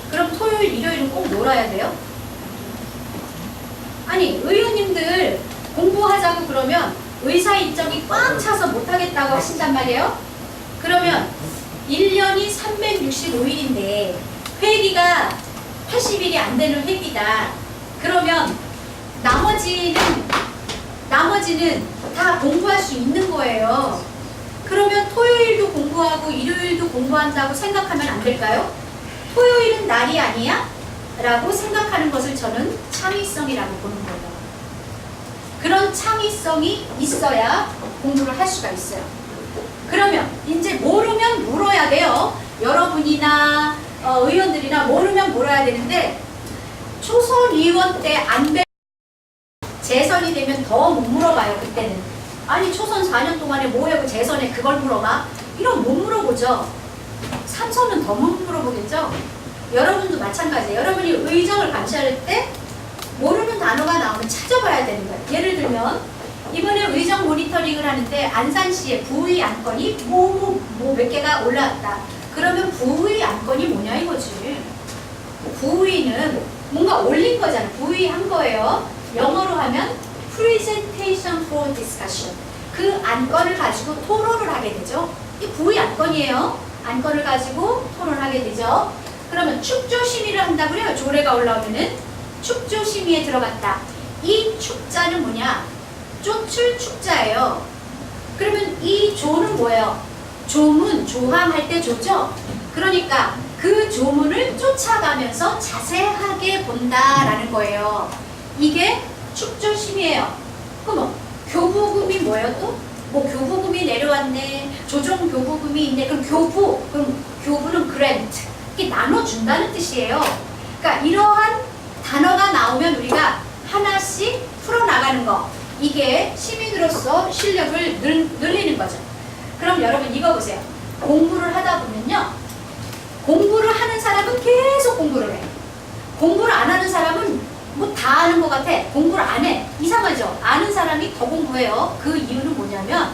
그럼 토요일, 일요일은 꼭 놀아야 돼요? 아니 의원님들 공부하자고 그러면 의사 일정이 꽉 차서 못하겠다고 하신단 말이에요? 그러면 1년이 365일인데 회기가 80일이 안 되는 회기다. 그러면 나머지는 다 공부할 수 있는 거예요. 그러면 토요일도 공부하고 일요일도 공부한다고 생각하면 안 될까요? 토요일은 날이 아니야? 라고 생각하는 것을 저는 창의성이라고 보는 거예요. 그런 창의성이 있어야 공부를 할 수가 있어요. 그러면 이제 모르면 물어야 돼요. 여러분이나 의원들이나 모르면 물어야 되는데 초선 의원 때 안 돼. 재선이 되면 더 못 물어봐요. 그때는. 아니 초선 4년 동안에 뭐 하고 재선에 그걸 물어봐? 이런 못 물어보죠. 3선은 더 못 물어보겠죠. 여러분도 마찬가지예요. 여러분이 의정을 감시할 때 모르는 단어가 나오면 찾아봐야 되는 거예요. 예를 들면 이번에 의정 모니터링을 하는데 안산시에 부의 안건이 몇 개가 올라왔다. 그러면 부의 안건이 뭐냐 이거지. 부의는 뭔가 올린 거잖아. 부의한 거예요. 영어로 하면 presentation for discussion. 그 안건을 가지고 토론을 하게 되죠. 이 부의 안건이에요. 안건을 가지고 토론하게 되죠. 그러면 축조심의를 한다고 그래요. 조례가 올라오면은 축조심의에 들어갔다. 이 축자는 뭐냐? 쫓을 축자예요. 그러면 이 조는 뭐예요? 조문, 조항할 때 조죠? 그러니까 그 조문을 쫓아가면서 자세하게 본다라는 거예요. 이게 축조심의예요. 그럼 교부금이 뭐예요 또? 뭐 교부금이 내려왔네, 조정교부금이 있네. 그럼 교부는 그랜트. 이게 나눠준다는 뜻이에요. 그러니까 이러한 단어가 나오면 우리가 하나씩 풀어나가는 거. 이게 시민으로서 실력을 늘리는 거죠. 그럼 여러분 이거 보세요. 공부를 하다 보면요. 공부를 하는 사람은 계속 공부를 해. 공부를 안 하는 사람은 뭐 다 아는 것 같아. 공부를 안 해. 이상하죠? 아는 사람이 더 공부해요. 그 이유는 뭐냐면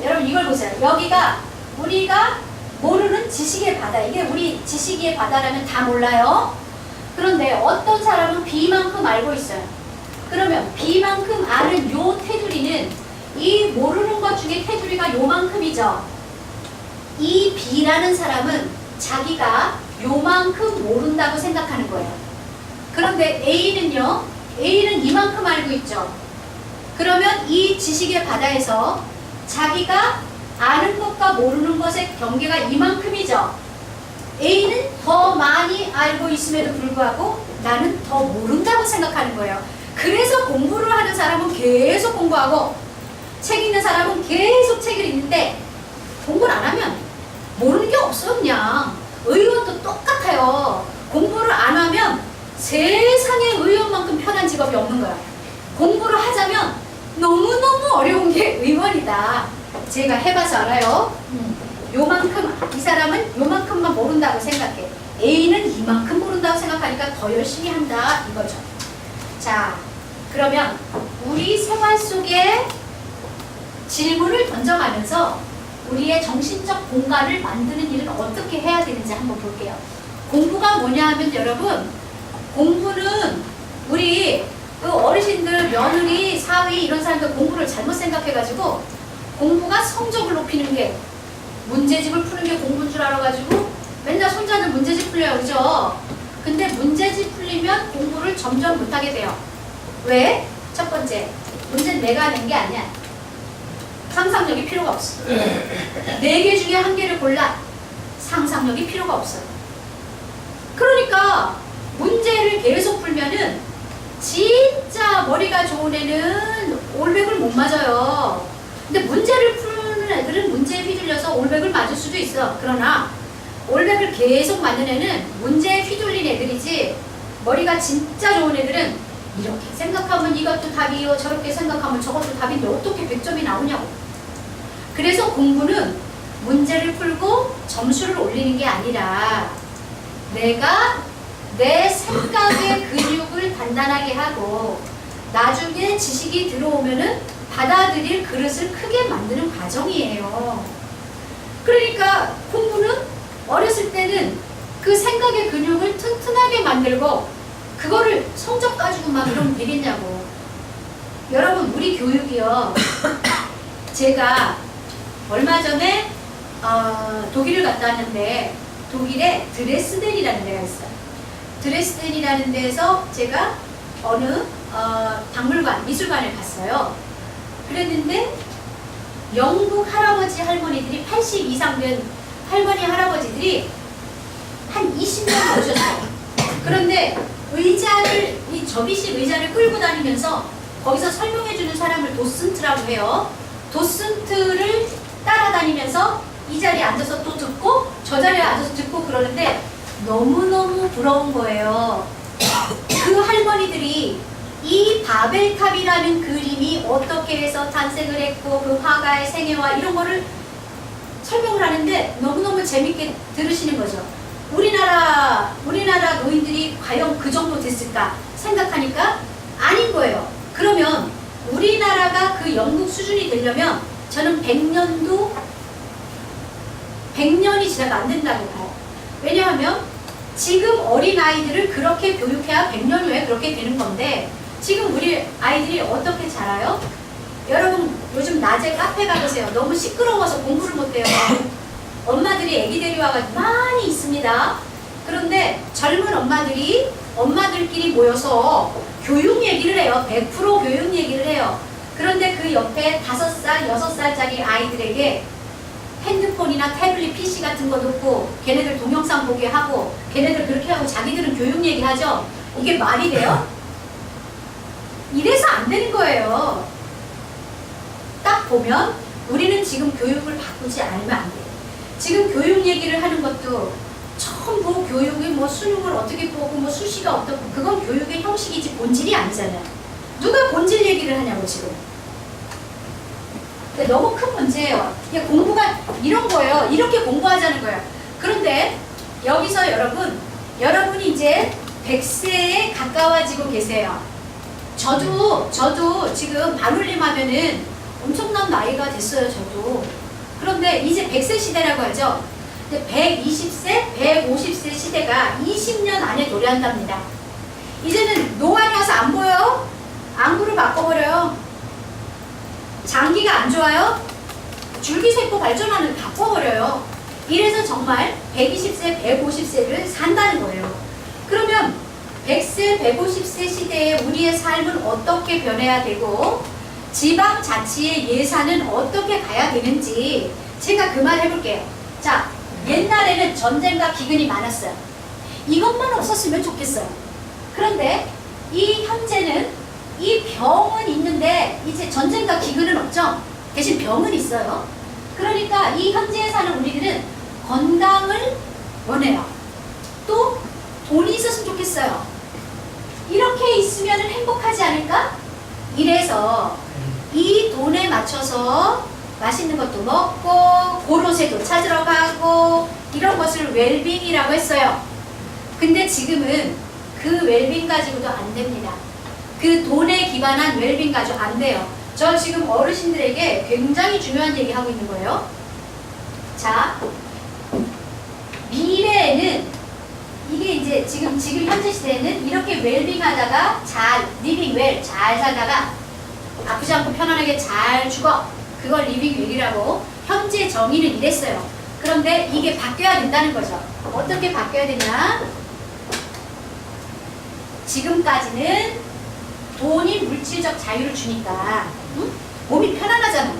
여러분 이걸 보세요. 여기가 우리가 모르는 지식의 바다. 이게 우리 지식의 바다라면 다 몰라요. 그런데 어떤 사람은 B만큼 알고 있어요. 그러면 B만큼 아는 요 테두리는 이 모르는 것 중에 테두리가 요만큼이죠. 이 B라는 사람은 자기가 요만큼 모른다고 생각하는 거예요. 그런데 A는요. A는 이만큼 알고 있죠. 그러면 이 지식의 바다에서 자기가 아는 것과 모르는 것의 경계가 이만큼이죠. A는 더 많이 알고 있음에도 불구하고 나는 더 모른다고 생각하는 거예요. 그래서 공부를 하는 사람은 계속 공부하고 책 읽는 사람은 계속 책을 읽는데 공부를 안 하면 모르는 게 없어. 그냥 의원도 똑같아요. 공부를 안 하면 세상에 의원만큼 편한 직업이 없는 거야. 공부를 하자면 너무너무 어려운 게 의원이다. 제가 해봐서 알아요. 요만큼, 이 사람은 요만큼만 모른다고 생각해. A는 이만큼 모른다고 생각하니까 더 열심히 한다 이거죠. 자, 그러면 우리 생활 속에 질문을 던져가면서 우리의 정신적 공간을 만드는 일은 어떻게 해야 되는지 한번 볼게요. 공부가 뭐냐 하면 여러분, 공부는 우리 어르신들, 며느리, 사위 이런 사람들 공부를 잘못 생각해가지고 공부가 성적을 높이는 게, 문제집을 푸는 게 공부인 줄 알아가지고 맨날 손자들 문제집 풀려요. 그죠? 근데 문제집 풀리면 공부를 점점 못하게 돼요. 왜? 첫 번째, 문제는 내가 낸 게 아니야. 상상력이 필요가 없어. 4개 중에 1개를 골라. 상상력이 필요가 없어요. 그러니까 문제를 계속 풀면은 진짜 머리가 좋은 애는 올백을 못 맞아요. 근데 문제를 푸는 애들은 문제에 휘둘려서 올백을 맞을 수도 있어. 그러나 올백을 계속 맞는 애는 문제에 휘둘린 애들이지, 머리가 진짜 좋은 애들은 이렇게 생각하면 이것도 답이요, 저렇게 생각하면 저것도 답인데 어떻게 100점이 나오냐고. 그래서 공부는 문제를 풀고 점수를 올리는 게 아니라 내가 내 생각의 근육을 단단하게 하고 나중에 지식이 들어오면은 받아들일 그릇을 크게 만드는 과정이에요. 그러니까 공부는 어렸을 때는 그 생각의 근육을 튼튼하게 만들고 그거를 성적 가지고 막 이러면 되겠냐고. 여러분 우리 교육이요. 제가 얼마 전에 독일을 갔다 왔는데 독일에 드레스덴이라는 데가 있어요. 드레스덴이라는 데에서 제가 어느 박물관, 미술관에 갔어요. 그랬는데 영국 할아버지 할머니들이 80 이상 된 할머니 할아버지들이 한 20년 오셨어요. 그런데 의자를, 이 접이식 의자를 끌고 다니면서 거기서 설명해주는 사람을 도슨트라고 해요. 도슨트를 따라다니면서 이 자리에 앉아서 또 듣고 저 자리에 앉아서 듣고 그러는데 너무너무 부러운 거예요. 그 할머니들이 이 바벨탑이라는 그림이 어떻게 해서 탄생을 했고 그 화가의 생애와 이런 거를 설명을 하는데 너무너무 재밌게 들으시는 거죠. 우리나라 노인들이 과연 그 정도 됐을까 생각하니까 아닌 거예요. 그러면 우리나라가 그 영국 수준이 되려면 저는 100년이 지나가 안 된다고 봐요. 왜냐하면 지금 어린아이들을 그렇게 교육해야 100년 후에 그렇게 되는 건데 지금 우리 아이들이 어떻게 자라요? 여러분 요즘 낮에 카페 가보세요. 너무 시끄러워서 공부를 못해요. 엄마들이 애기 데려와가지고 많이 있습니다. 그런데 젊은 엄마들끼리 모여서 교육 얘기를 해요. 100% 교육 얘기를 해요. 그런데 그 옆에 5살, 6살짜리 아이들에게 핸드폰이나 태블릿 PC 같은 거 놓고 걔네들 동영상 보게 하고 걔네들 그렇게 하고 자기들은 교육 얘기하죠. 이게 말이 돼요? 이래서 안 되는 거예요. 딱 보면 우리는 지금 교육을 바꾸지 않으면 안 돼요. 지금 교육 얘기를 하는 것도 전부 교육이 뭐 수능을 어떻게 보고 뭐 수시가 어떻고 그건 교육의 형식이지 본질이 아니잖아요. 누가 본질 얘기를 하냐고 지금. 너무 큰 문제예요. 공부가 이런 거예요. 이렇게 공부하자는 거예요. 그런데 여기서 여러분이 이제 100세에 가까워지고 계세요. 저도 지금 반올림 하면은 엄청난 나이가 됐어요. 저도. 그런데 이제 100세 시대라고 하죠. 근데 120세, 150세 시대가 20년 안에 도래한답니다. 이제는 노안이 와서 안 보여요? 안구를 바꿔버려요. 장기가 안 좋아요? 줄기세포 발전하는 바꿔버려요. 이래서 정말 120세, 150세를 산다는 거예요. 그러면 100세, 150세 시대에 우리의 삶은 어떻게 변해야 되고 지방자치의 예산은 어떻게 가야 되는지 제가 그 말 해볼게요. 자, 옛날에는 전쟁과 기근이 많았어요. 이것만 없었으면 좋겠어요. 그런데 이 현재는 이 병은 있는데 이제 전쟁과 기근은 없죠. 대신 병은 있어요. 그러니까 이 현재에 사는 우리들은 건강을 원해요. 또 돈이 있었으면 좋겠어요. 이렇게 있으면 행복하지 않을까? 이래서 이 돈에 맞춰서 맛있는 것도 먹고 고로쇠도 찾으러 가고 이런 것을 웰빙이라고 했어요. 근데 지금은 그 웰빙 가지고도 안 됩니다. 그 돈에 기반한 웰빙 가지고 안 돼요. 저 지금 어르신들에게 굉장히 중요한 얘기 하고 있는 거예요. 자, 미래에는 이게 이제 지금 현재 시대에는 이렇게 웰빙 하다가 잘 리빙 웰 잘 살다가 아프지 않고 편안하게 잘 죽어. 그걸 리빙 웰이라고 현재 정의는 이랬어요. 그런데 이게 바뀌어야 된다는 거죠. 어떻게 바뀌어야 되냐? 지금까지는 돈이 물질적 자유를 주니까 몸이 편안하잖아.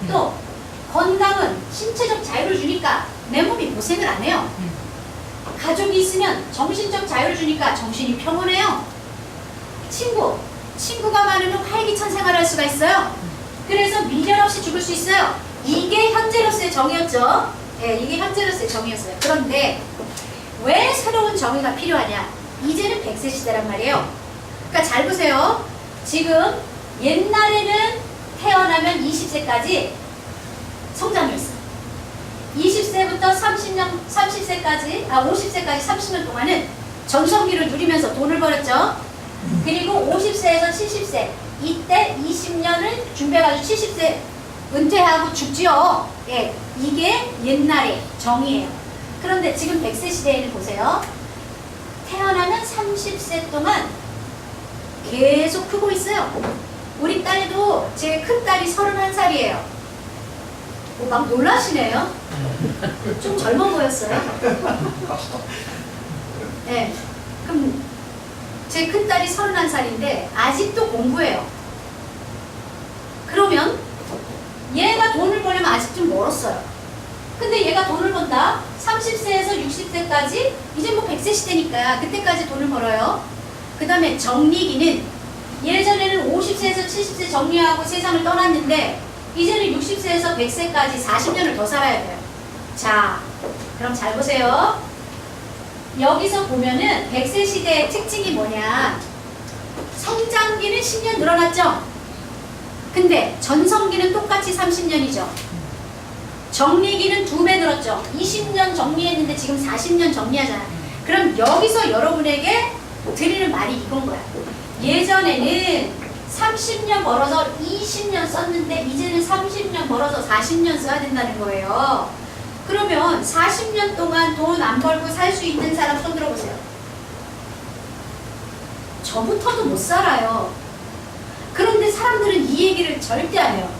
또 건강은 신체적 자유를 주니까 내 몸이 고생을 안 해요. 가족이 있으면 정신적 자유를 주니까 정신이 평온해요. 친구가 많으면 활기찬 생활을 할 수가 있어요. 그래서 미련 없이 죽을 수 있어요. 이게 현재로서의 정의였죠. 네, 이게 현재로서의 정의였어요. 그런데 왜 새로운 정의가 필요하냐? 이제는 100세 시대란 말이에요. 그러니까 잘 보세요. 지금 옛날에는 태어나면 20세까지 성장했어요. 20세부터 30세까지 30년 동안은 전성기를 누리면서 돈을 벌었죠. 그리고 50세에서 70세 이때 20년을 준비해가지고 70세 은퇴하고 죽지요. 예, 이게 옛날의 정의예요. 그런데 지금 100세 시대에는 보세요. 태어나면 30세 동안 계속 크고 있어요. 우리 딸도 제 큰딸이 31살이에요. 막 놀라시네요. 좀 젊어 보였어요. 네. 그럼 제 큰딸이 31살인데 아직도 공부해요. 그러면 얘가 돈을 벌려면 아직 좀 멀었어요. 근데 얘가 돈을 번다. 30세에서 60세까지 이제 뭐 100세 시대니까 그때까지 돈을 벌어요. 그 다음에 정리기는 예전에는 50세에서 70세 정리하고 세상을 떠났는데 이제는 60세에서 100세까지 40년을 더 살아야 돼요. 자, 그럼 잘 보세요. 여기서 보면은 100세 시대의 특징이 뭐냐. 성장기는 10년 늘어났죠? 근데 전성기는 똑같이 30년이죠. 정리기는 2배 늘었죠. 20년 정리했는데 지금 40년 정리하잖아요. 그럼 여기서 여러분에게 드리는 말이 이건 거야. 예전에는 30년 벌어서 20년 썼는데 이제는 30년 벌어서 40년 써야 된다는 거예요. 그러면 40년 동안 돈 안 벌고 살 수 있는 사람 손 들어보세요. 저부터도 못 살아요. 그런데 사람들은 이 얘기를 절대 안 해요.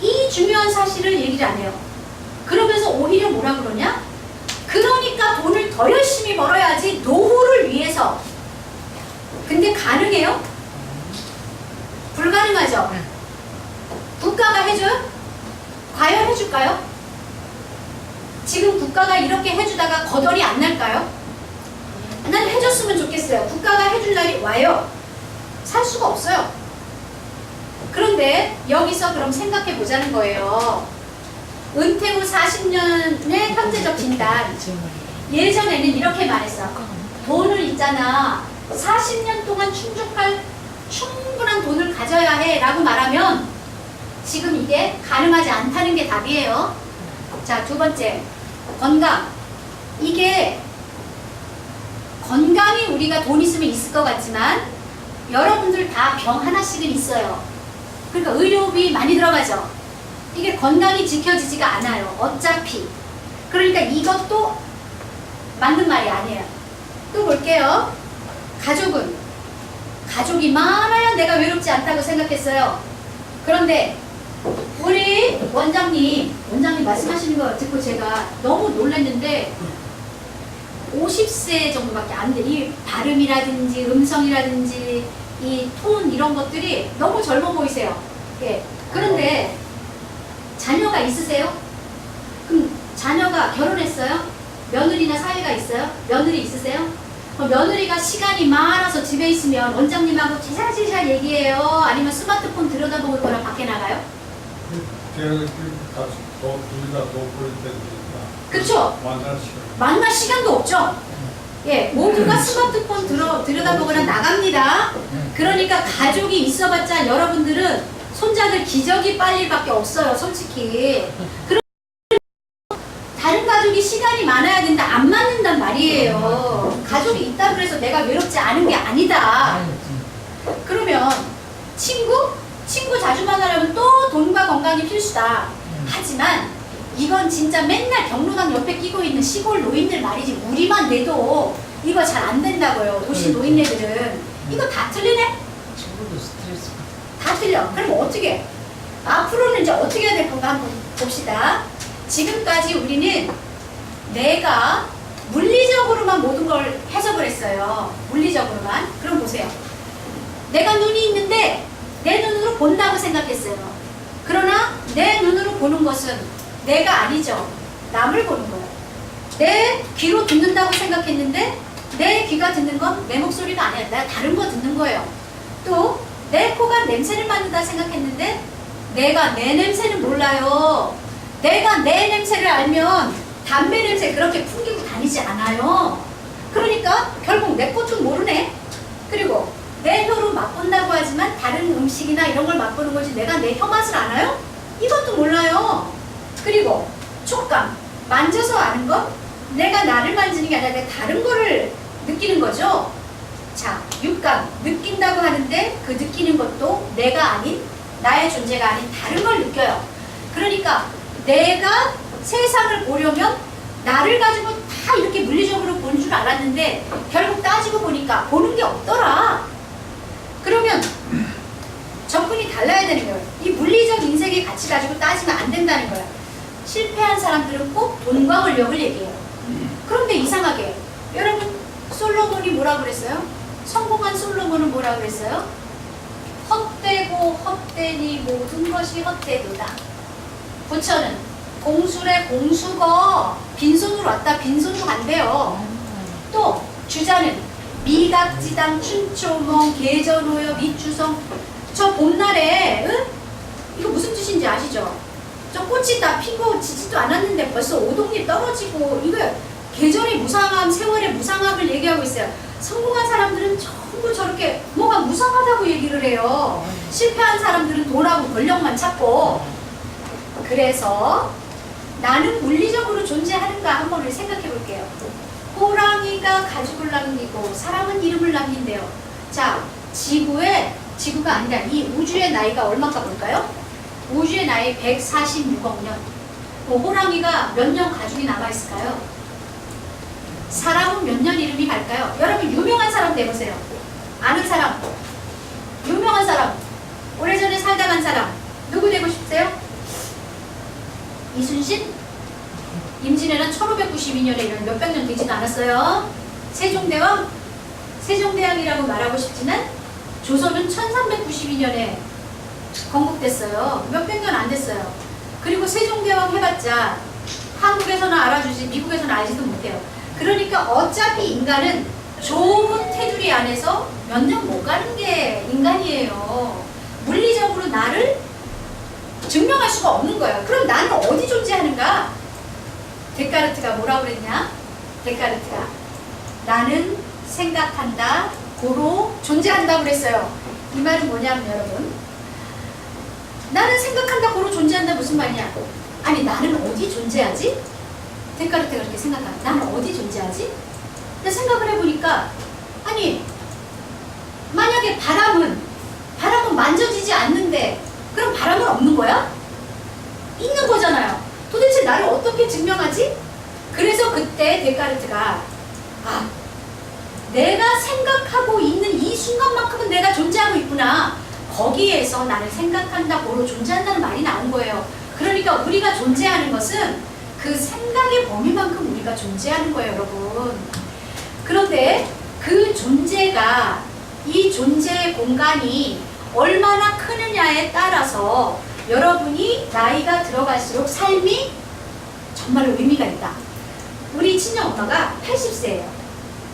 이 중요한 사실을 얘기를 안 해요. 그러면서 오히려 뭐라 그러냐? 그러니까 돈을 더 열심히 벌어야지 노후를 위해서. 근데 가능해요? 불가능하죠? 국가가 해줘요? 과연 해줄까요? 지금 국가가 이렇게 해주다가 거덜이 안 날까요? 난 해줬으면 좋겠어요. 국가가 해줄 날이 와요. 살 수가 없어요. 그런데 여기서 그럼 생각해 보자는 거예요. 은퇴 후 40년의 경제적 진단. 예전에는 이렇게 말했어. 돈을 있잖아. 40년 동안 충족할 충분한 돈을 가져야 해 라고 말하면 지금 이게 가능하지 않다는 게 답이에요. 자, 두 번째. 건강. 이게 건강이 우리가 돈 있으면 있을 것 같지만 여러분들 다 병 하나씩은 있어요. 그러니까 의료비 많이 들어가죠. 이게 건강이 지켜지지가 않아요. 어차피. 그러니까 이것도 맞는 말이 아니에요. 또 볼게요. 가족은 가족이 많아야 내가 외롭지 않다고 생각했어요. 그런데 우리 원장님 말씀하시는 거 듣고 제가 너무 놀랐는데 50세 정도밖에 안 돼. 이 발음이라든지 음성이라든지 이 톤 이런 것들이 너무 젊어 보이세요. 예. 그런데 자녀가 있으세요? 그럼 자녀가 결혼했어요? 며느리나 사위가 있어요? 며느리 있으세요? 그럼 며느리가 시간이 많아서 집에 있으면 원장님하고 지살지살 얘기해요? 아니면 스마트폰 들여다보고 있거나 밖에 나가요? 걔네들끼리 같이 둘이다 돈 벌 때니까. 그쵸? 만날 시간도 없죠? 예, 모두가 스마트폰 들여다보거나 나갑니다. 그러니까 가족이 있어봤자 여러분들은 손자들 기저귀 빨릴 밖에 없어요, 솔직히. 다른 가족이 시간이 많아야 된다, 안 맞는단 말이에요. 가족이 있다 그래서 내가 외롭지 않은 게 아니다. 그러면 친구 자주 만나려면 또 돈과 건강이 필수다. 하지만 이건 진짜 맨날 경로당 옆에 끼고 있는 시골 노인들 말이지 우리만 내도 이거 잘 안 된다고요. 도시 노인네들은. 이거 다 틀리네? 친구도 스트레스 다 틀려. 그럼 어떻게? 앞으로는 이제 어떻게 해야 될 건가 한번 봅시다. 지금까지 우리는 내가 물리적으로만 모든 걸 해석을 했어요. 물리적으로만. 그럼 보세요. 내가 눈이 있는데 내 눈으로 본다고 생각했어요. 그러나 내 눈으로 보는 것은 내가 아니죠. 남을 보는 거예요. 내 귀로 듣는다고 생각했는데 내 귀가 듣는 건 내 목소리가 아니야. 내가 다른 거 듣는 거예요. 또 내 코가 냄새를 맡는다 생각했는데 내가 내 냄새는 몰라요. 내가 내 냄새를 알면 담배 냄새 그렇게 풍기고 다니지 않아요. 그러니까 결국 내 것도 모르네. 그리고 내 혀로 맛본다고 하지만 다른 음식이나 이런 걸 맛보는 거지 내가 내 혀 맛을 아나요? 이것도 몰라요. 그리고 촉감, 만져서 아는 것? 내가 나를 만지는 게 아니라 내가 다른 거를 느끼는 거죠. 자, 육감, 느낀다고 하는데 그 느끼는 것도 내가 아닌, 나의 존재가 아닌 다른 걸 느껴요. 그러니까 내가 세상을 보려면 나를 가지고 다 이렇게 물리적으로 보는 줄 알았는데 결국 따지고 보니까 보는 게 없더라. 그러면 접근이 달라야 되는 거예요. 이 물리적 인생의 가치 가지고 따지면 안 된다는 거예요. 실패한 사람들은 꼭 돈과 권력을 얘기해요. 그런데 이상하게 여러분 솔로몬이 뭐라 그랬어요? 성공한 솔로몬은 뭐라 그랬어요? 헛되고 헛되니 모든 것이 헛되도다. 부처는 공술의 공수거 빈손으로 왔다 빈손으로 간대요. 또 주자는 미각지당 춘초몽 계절오여 밑주성. 저 봄날에 이거 무슨 뜻인지 아시죠? 저 꽃이 다 피고 지지도 않았는데 벌써 오동잎 떨어지고 이거 계절의 무상함, 세월의 무상함을 얘기하고 있어요. 성공한 사람들은 전부 저렇게 뭐가 무상하다고 얘기를 해요. 실패한 사람들은 돈하고 권력만 찾고. 그래서 나는 물리적으로 존재하는가 한번 생각해 볼게요. 호랑이가 가죽을 남기고 사람은 이름을 남긴대요. 자, 지구가 아니라 이 우주의 나이가 얼마인가 볼까요? 우주의 나이 146억 년. 호랑이가 몇 년 가죽이 남아있을까요? 사람은 몇 년 이름이 갈까요? 여러분 유명한 사람 내보세요. 아는 사람, 유명한 사람, 오래전에 살다 간 사람 누구 되고 싶으세요? 이순신? 임진왜란 1592년에 이런 몇백 년 되지도 않았어요. 세종대왕? 세종대왕이라고 말하고 싶지만 조선은 1392년에 건국됐어요. 몇백 년 안 됐어요. 그리고 세종대왕 해봤자 한국에서는 알아주지 미국에서는 알지도 못해요. 그러니까 어차피 인간은 좁은 테두리 안에서 몇 년 못 가는 게 인간이에요. 물리적으로 나를 증명할 수가 없는 거예요. 그럼 나는 어디 존재하는가? 데카르트가 뭐라고 그랬냐? 데카르트가 나는 생각한다, 고로 존재한다고 그랬어요. 이 말은 뭐냐면 여러분, 나는 생각한다, 고로 존재한다 무슨 말이냐? 아니 나는 어디 존재하지? 데카르트가 그렇게 생각한다. 나는 어디 존재하지? 근데 생각을 해보니까 아니 만약에 바람은 만져지지 않는데 그럼 바람은 없는 거야? 있는 거잖아요. 도대체 나를 어떻게 증명하지? 그래서 그때 데카르트가 내가 생각하고 있는 이 순간만큼은 내가 존재하고 있구나. 거기에서 나를 생각한다, 고로 존재한다는 말이 나온 거예요. 그러니까 우리가 존재하는 것은 그 생각의 범위만큼 우리가 존재하는 거예요, 여러분. 그런데 그 존재가 이 존재의 공간이 얼마나 크느냐에 따라서 여러분이 나이가 들어갈수록 삶이 정말로 의미가 있다. 우리 친정엄마가 80세예요.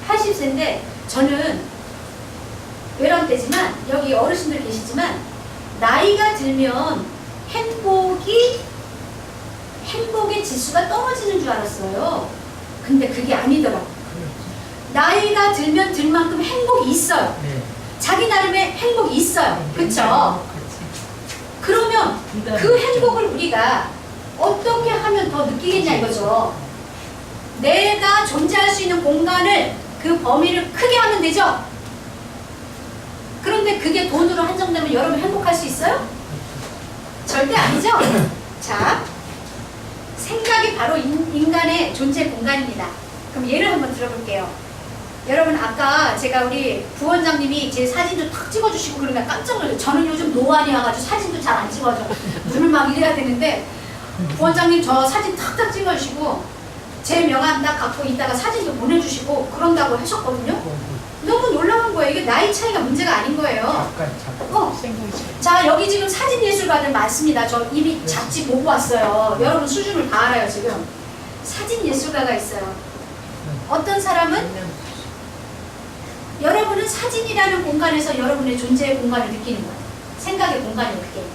80세인데 저는 외람 때지만 여기 어르신들 계시지만 나이가 들면 행복의 지수가 떨어지는 줄 알았어요. 근데 그게 아니더라고요. 나이가 들면 들 만큼 행복이 있어요. 자기 나름의 행복이 있어요. 그렇죠? 그러면 그 행복을 우리가 어떻게 하면 더 느끼겠냐 이거죠. 내가 존재할 수 있는 공간을 그 범위를 크게 하면 되죠. 그런데 그게 돈으로 한정되면 여러분 행복할 수 있어요? 절대 아니죠. 자, 생각이 바로 인간의 존재 공간입니다. 그럼 예를 한번 들어볼게요. 여러분 아까 제가 우리 부원장님이 제 사진도 탁 찍어주시고 그러니까 깜짝 놀랐어요. 저는 요즘 노안이 와가지고 사진도 잘 안 찍어줘. 눈을 막 이래야 되는데 부원장님 저 사진 탁탁 찍어주시고 제 명함 딱 갖고 있다가 사진도 보내주시고 그런다고 하셨거든요. 너무 놀라운 거예요. 이게 나이 차이가 문제가 아닌 거예요. 자, 여기 지금 사진 예술가들 많습니다. 저 이미 잡지 보고 왔어요. 여러분 수준을 다 알아요. 지금 사진 예술가가 있어요. 어떤 사람은 여러분은 사진이라는 공간에서 여러분의 존재의 공간을 느끼는 거예요. 생각의 공간을 느끼는 거예요.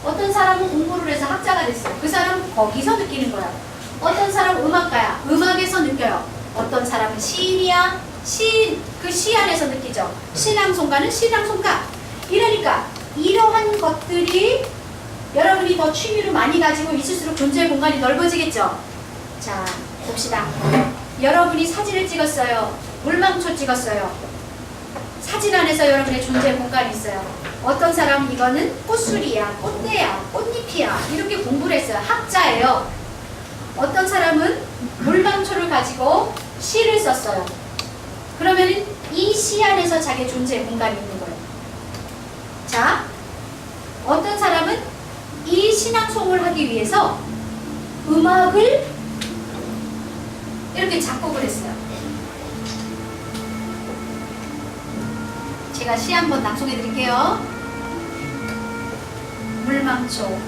어떤 사람은 공부를 해서 학자가 됐어요. 그 사람은 거기서 느끼는 거예요. 어떤 사람은 음악가야. 음악에서 느껴요. 어떤 사람은 시인이야. 그 시 안에서 느끼죠. 신앙송가는 신앙송가. 이러니까 이러한 것들이 여러분이 더 취미를 많이 가지고 있을수록 존재의 공간이 넓어지겠죠. 자, 봅시다. 여러분이 사진을 찍었어요. 물망초 찍었어요. 사진 안에서 여러분의 존재 공간이 있어요. 어떤 사람은 이거는 꽃술이야, 꽃대야, 꽃잎이야 이렇게 공부를 했어요. 학자예요. 어떤 사람은 물방초를 가지고 시를 썼어요. 그러면 이 시 안에서 자기의 존재 공간이 있는 거예요. 자, 어떤 사람은 이 신앙송을 하기 위해서 음악을 이렇게 작곡을 했어요. 제가 시 한번 낭송해 드릴게요. 물망초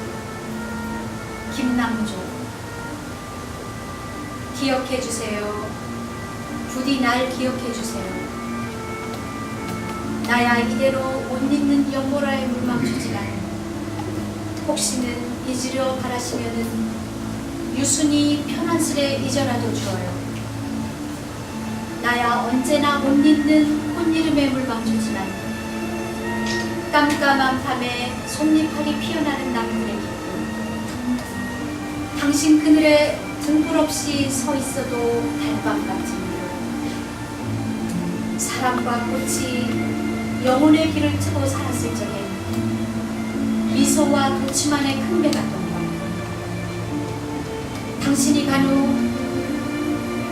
김남조 기억해 주세요. 부디 날 기억해 주세요. 나야 이대로 옷 입는 연보라의 물망초지만 혹시는 잊으려 바라시면은 유순히 편안스레 잊어라도 주어요. 나야 언제나 못 잊는 꽃이름의 물방초지만 깜깜한 밤에 손잎알이 피어나는 나무의 기쁨 당신 그늘에 등불 없이 서 있어도 달밤 같은 일 사랑과 꽃이 영혼의 길을 트고 살았을 적에 미소와 도치만의 큰 배 같던 것 당신이 간 후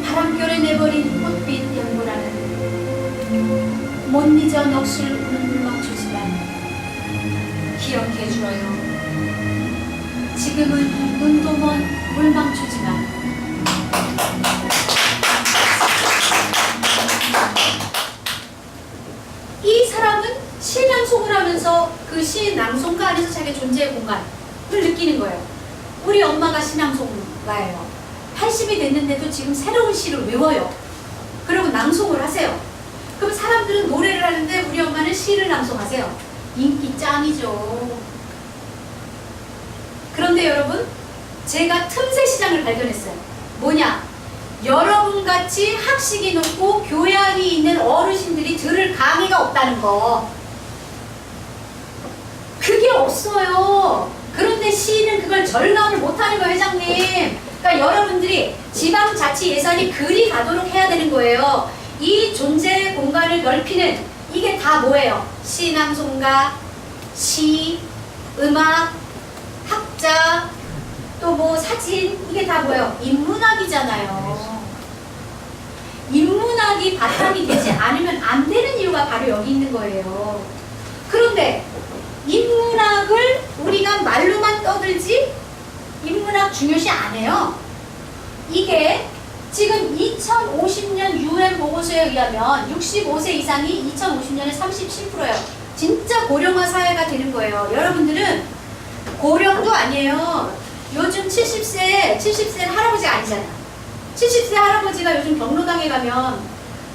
바람결에 내버린 꽃빛 연보라는 못 잊어 넋을 우는 물망초지만 기억해 주어요. 지금은 눈도 먼 물망초지만 이 사람은 시 낭송을 하면서 그 시 낭송가 안에서 자기 존재의 공간을 느끼는 거예요. 우리 엄마가 시 낭송가예요. 80이 됐는데도 지금 새로운 시를 외워요. 그리고 낭송을 하세요. 그럼 사람들은 노래를 하는데 우리 엄마는 시를 낭송하세요. 인기 짱이죠. 그런데 여러분, 제가 틈새 시장을 발견했어요. 뭐냐? 여러분같이 학식이 높고 교양이 있는 어르신들이 들을 강의가 없다는 거. 그게 없어요. 그런데 시는 그걸 절감을 못하는 거예요, 회장님. 그러니까 여러분들이 지방자치 예산이 그리 가도록 해야 되는 거예요. 이 존재의 공간을 넓히는 이게 다 뭐예요? 시낭송가, 시, 음악, 학자, 또 뭐 사진, 이게 다 뭐예요? 인문학이잖아요. 인문학이 바탕이 되지 않으면 안 되는 이유가 바로 여기 있는 거예요. 그런데 인문학을 우리가 말로만 떠들지 인문학 중요시 안 해요. 이게 지금 2050년 UN 보고서에 의하면 65세 이상이 2050년에 37%예요. 진짜 고령화 사회가 되는 거예요. 여러분들은 고령도 아니에요. 요즘 70세 할아버지가 아니잖아. 70세 할아버지가 요즘 경로당에 가면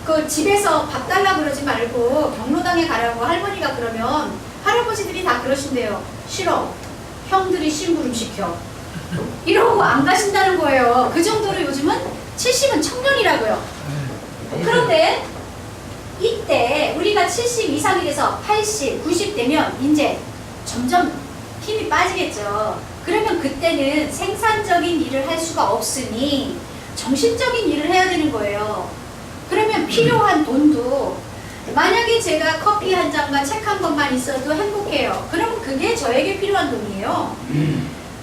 그 집에서 밥 달라 그러지 말고 경로당에 가라고 할머니가 그러면 할아버지들이 다 그러신대요. 싫어. 형들이 심부름 시켜. 이러고 안 가신다는 거예요. 그 정도로 요즘은 70은 청년이라고요. 그런데 이때 우리가 70 이상이 돼서 80, 90 되면 이제 점점 힘이 빠지겠죠. 그러면 그때는 생산적인 일을 할 수가 없으니 정신적인 일을 해야 되는 거예요. 그러면 필요한 돈도 만약에 제가 커피 한 잔과 책 한 권만 있어도 행복해요. 그러면 그게 저에게 필요한 돈이에요.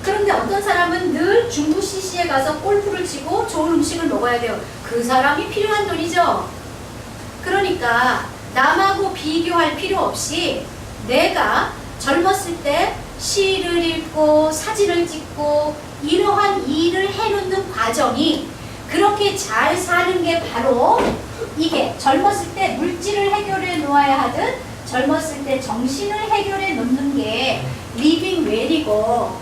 그런데 어떤 사람은 늘 중부 CC에 가서 골프를 치고 좋은 음식을 먹어야 돼요. 그 사람이 필요한 돈이죠. 그러니까 남하고 비교할 필요 없이 내가 젊었을 때 시를 읽고 사진을 찍고 이러한 일을 해놓는 과정이 그렇게 잘 사는 게 바로 이게 젊었을 때 물질을 해결해 놓아야 하듯 젊었을 때 정신을 해결해 놓는 게 리빙 웰이고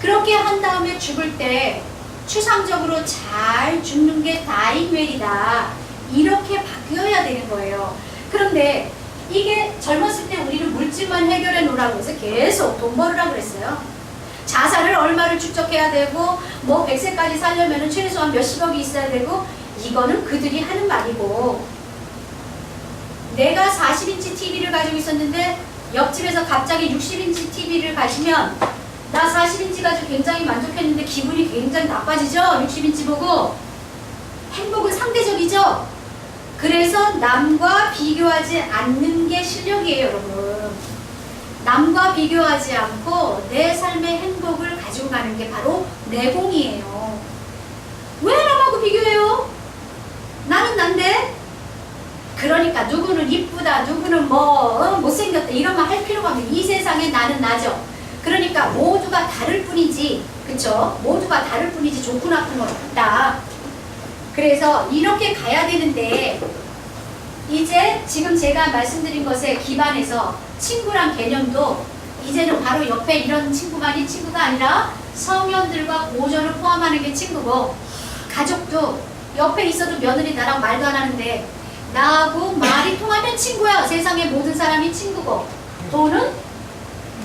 그렇게 한 다음에 죽을 때 추상적으로 잘 죽는 게 다잉 웰이다. 이렇게 바뀌어야 되는 거예요. 그런데 이게 젊었을 때 우리는 물질만 해결해 놓으라고 해서 계속 돈 벌으라고 그랬어요. 자산을 얼마를 축적해야 되고 뭐 100세까지 살려면 최소한 몇십억이 있어야 되고 이거는 그들이 하는 말이고 내가 40인치 TV를 가지고 있었는데 옆집에서 갑자기 60인치 TV를 가시면 나 40인치 가지고 굉장히 만족했는데 기분이 굉장히 나빠지죠? 60인치 보고 행복은 상대적이죠? 그래서 남과 비교하지 않는 게 실력이에요, 여러분. 남과 비교하지 않고 내 삶의 행복을 가지고 가는 게 바로 내공이에요. 왜 남하고 비교해요? 나는 난데? 그러니까 누구는 이쁘다, 누구는 못생겼다 이런 말 할 필요가 없는 이 세상에 나는 나죠. 그러니까 모두가 다를 뿐이지, 그쵸? 모두가 다를 뿐이지 좋고 나쁜 건 없다. 그래서 이렇게 가야 되는데 이제 지금 제가 말씀드린 것에 기반해서 친구란 개념도 이제는 바로 옆에 이런 친구만이 친구가 아니라 성현들과 고전을 포함하는 게 친구고, 가족도 옆에 있어도 며느리 나랑 말도 안 하는데 나하고 말이 통하면 친구야. 세상의 모든 사람이 친구고, 돈은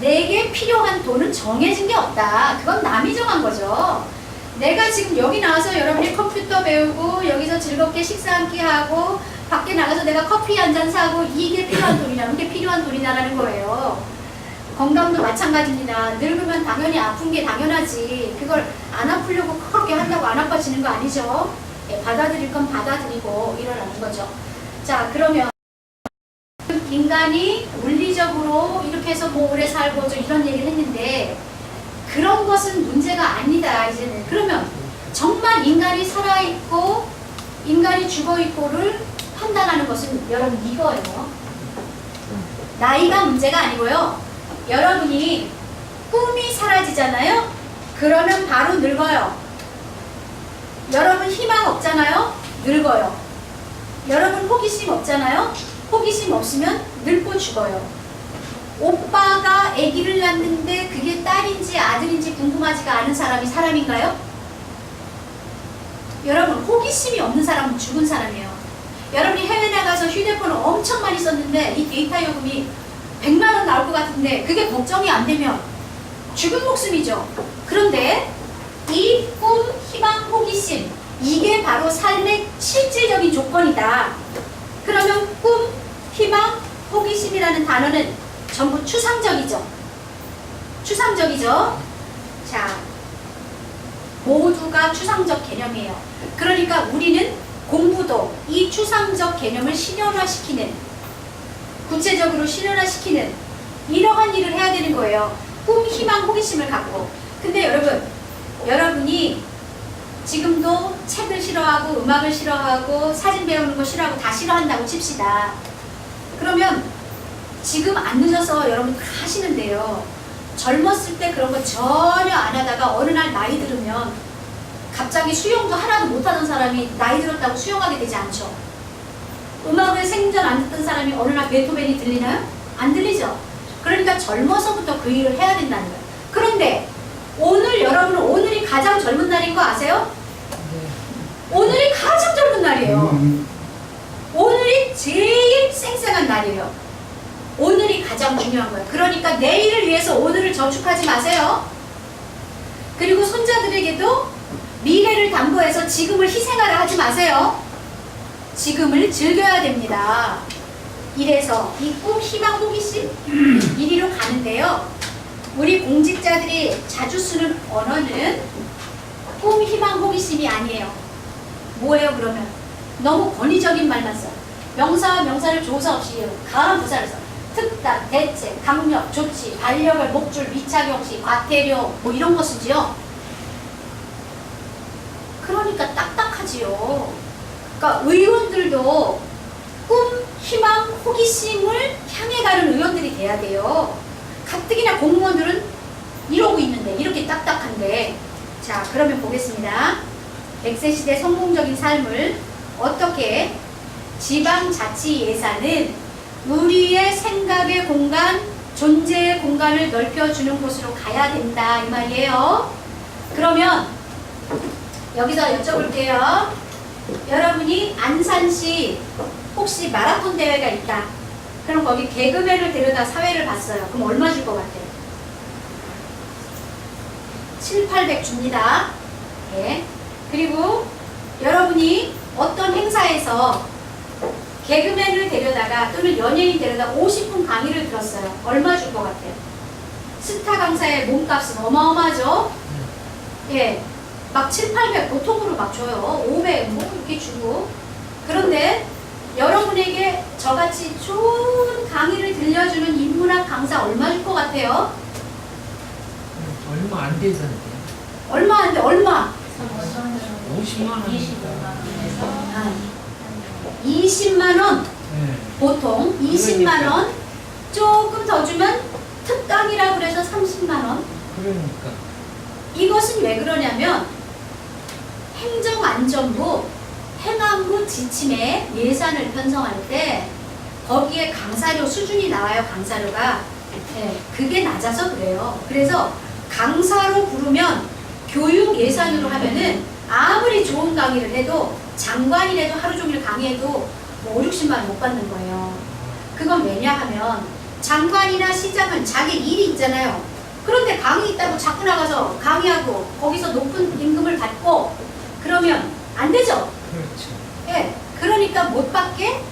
내게 필요한 돈은 정해진 게 없다. 그건 남이 정한 거죠. 내가 지금 여기 나와서 여러분이 컴퓨터 배우고 여기서 즐겁게 식사 한 끼 하고 밖에 나가서 내가 커피 한 잔 사고 이게 필요한 돈이냐, 이게 필요한 돈이냐라는 거예요. 건강도 마찬가지입니다. 늙으면 당연히 아픈 게 당연하지. 그걸 안 아프려고 그렇게 한다고 안 아파지는 거 아니죠. 예, 받아들일 건 받아들이고 이러라는 거죠. 자, 그러면 인간이 물리적으로 이렇게 해서 뭐 오래 살고 이런 얘기를 했는데 그런 것은 문제가 아니다 이제는. 그러면 정말 인간이 살아있고 인간이 죽어있고를 판단하는 것은 여러분 이거예요. 나이가 문제가 아니고요. 여러분이 꿈이 사라지잖아요. 그러면 바로 늙어요. 여러분 희망 없잖아요. 늙어요. 여러분 호기심 없잖아요. 호기심 없으면 늙고 죽어요. 오빠가 아기를 낳는데 그게 딸인지 아들인지 궁금하지가 않은 사람이 사람인가요? 여러분 호기심이 없는 사람은 죽은 사람이에요. 여러분이 해외 나가서 휴대폰을 엄청 많이 썼는데 이 데이터 요금이 100만 원 나올 것 같은데 그게 걱정이 안 되면 죽은 목숨이죠. 그런데 이 꿈, 희망, 호기심 이게 바로 삶의 실질적인 조건이다. 그러면 꿈, 희망, 호기심이라는 단어는 전부 추상적이죠. 추상적이죠. 자, 모두가 추상적 개념이에요. 그러니까 우리는 공부도 이 추상적 개념을 실현화시키는, 구체적으로 실현화시키는 이러한 일을 해야 되는 거예요. 꿈, 희망, 호기심을 갖고. 근데 여러분이 지금도 책을 싫어하고 음악을 싫어하고 사진 배우는 거 싫어하고 다 싫어한다고 칩시다. 그러면 지금 안 늦어서 여러분 다 하시는데요. 젊었을 때 그런 거 전혀 안 하다가 어느 날 나이 들으면 갑자기 수영도 하나도 못하던 사람이 나이 들었다고 수영하게 되지 않죠. 음악을 생전 안 듣던 사람이 어느 날 베토벤이 들리나요? 안 들리죠. 그러니까 젊어서부터 그 일을 해야 된다는 거예요. 그런데 오늘 여러분은 오늘이 가장 젊은 날인 거 아세요? 오늘이 가장 젊은 날이에요. 오늘이 제일 쌩쌩한 날이에요. 오늘이 가장 중요한 거예요. 그러니까 내일을 위해서 오늘을 저축하지 마세요. 그리고 손자들에게도 미래를 담보해서 지금을 희생하라 하지 마세요. 지금을 즐겨야 됩니다. 이래서 이 꿈, 희망, 호기심 이리로 가는데요. 우리 공직자들이 자주 쓰는 언어는 꿈, 희망, 호기심이 아니에요. 뭐예요 그러면? 너무 권위적인 말만 써요. 명사와 명사를 조사 없이 가한 부사를 써요. 특단, 대체, 강력, 조치, 반려별, 목줄, 미착용시, 과태료 뭐 이런 거 쓰지요. 그러니까 딱딱하지요. 그러니까 의원들도 꿈, 희망, 호기심을 향해 가는 의원들이 돼야 돼요. 가뜩이나 공무원들은 이러고 있는데 이렇게 딱딱한데. 자, 그러면 보겠습니다. 100세 시대 성공적인 삶을 어떻게 지방자치 예산은 우리의 생각의 공간, 존재의 공간을 넓혀주는 곳으로 가야 된다 이 말이에요. 그러면 여기서 여쭤볼게요. 여러분이 안산시 혹시 마라톤 대회가 있다. 그럼 거기 개그맨을 데려다 사회를 봤어요. 그럼 얼마 줄 것 같아요? 700, 800 줍니다. 예. 그리고 여러분이 어떤 행사에서 개그맨을 데려다가 또는 연예인 데려다 50분 강의를 들었어요. 얼마 줄 것 같아요? 스타 강사의 몸값은 어마어마하죠? 예. 막 7, 800 보통으로 막 줘요. 500 뭐 이렇게 주고. 그런데 여러분에게 저같이 좋은 강의를 들려주는 인문학 강사 얼마 줄 것 같아요? 얼마 안 되던데. 얼마 안 돼, 얼마? 50만 원. 20만 원. 네. 보통 20만 원. 조금 더 주면 특강이라고 그래서 30만 원. 그러니까. 이것은 왜 그러냐면 행정안전부 행안부 지침에 예산을 편성할 때 거기에 강사료 수준이 나와요. 강사료가. 네, 그게 낮아서 그래요. 그래서 강사로 부르면 교육 예산으로 하면은 아무리 좋은 강의를 해도 장관이라도 하루 종일 강의해도 뭐 5, 60만 원 못 받는 거예요. 그건 왜냐하면 장관이나 시장은 자기 일이 있잖아요. 그런데 강의 있다고 자꾸 나가서 강의하고 거기서 높은 임금을 받고 그러면 안 되죠. 그렇죠. 예, 그러니까 못 받게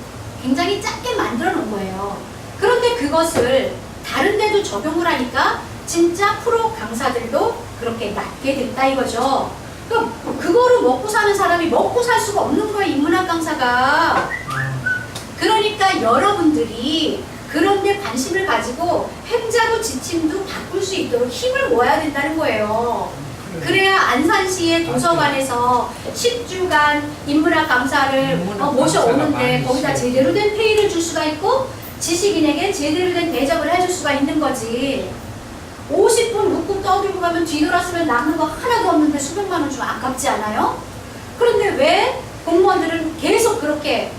굉장히 작게 만들어 놓은 거예요. 그런데 그것을 다른 데도 적용을 하니까 진짜 프로 강사들도 그렇게 낮게 됐다 이거죠. 그럼 그거로 먹고 사는 사람이 먹고 살 수가 없는 거예요, 인문학 강사가. 그러니까 여러분들이 그런 데 관심을 가지고 행자부 지침도 바꿀 수 있도록 힘을 모아야 된다는 거예요. 그래야 안산시의 도서관에서 10주간 인문학 강사를 모셔오는데 거기다 제대로 된 페이를 줄 수가 있고 지식인에게 제대로 된 대접을 해줄 수가 있는 거지. 50분 묵고 떠들고 가면 뒤돌았으면 남는 거 하나도 없는데 수백만 원 주면 아깝지 않아요? 그런데 왜 공무원들은 계속 그렇게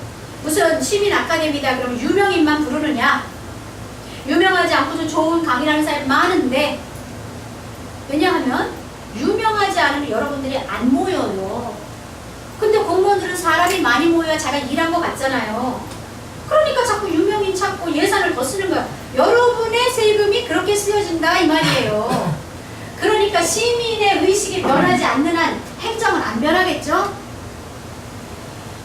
무슨 시민 아카데미다 그러면 유명인만 부르느냐? 유명하지 않고도 좋은 강의라는 사람이 많은데 왜냐하면 유명하지 않으면 여러분들이 안 모여요. 근데 공무원들은 사람이 많이 모여야 자기가 일한 것 같잖아요. 그러니까 자꾸 유명인 찾고 예산을 더 쓰는 거야. 여러분의 세금이 그렇게 쓰여진다 이 말이에요. 그러니까 시민의 의식이 변하지 않는 한 행정은 안 변하겠죠?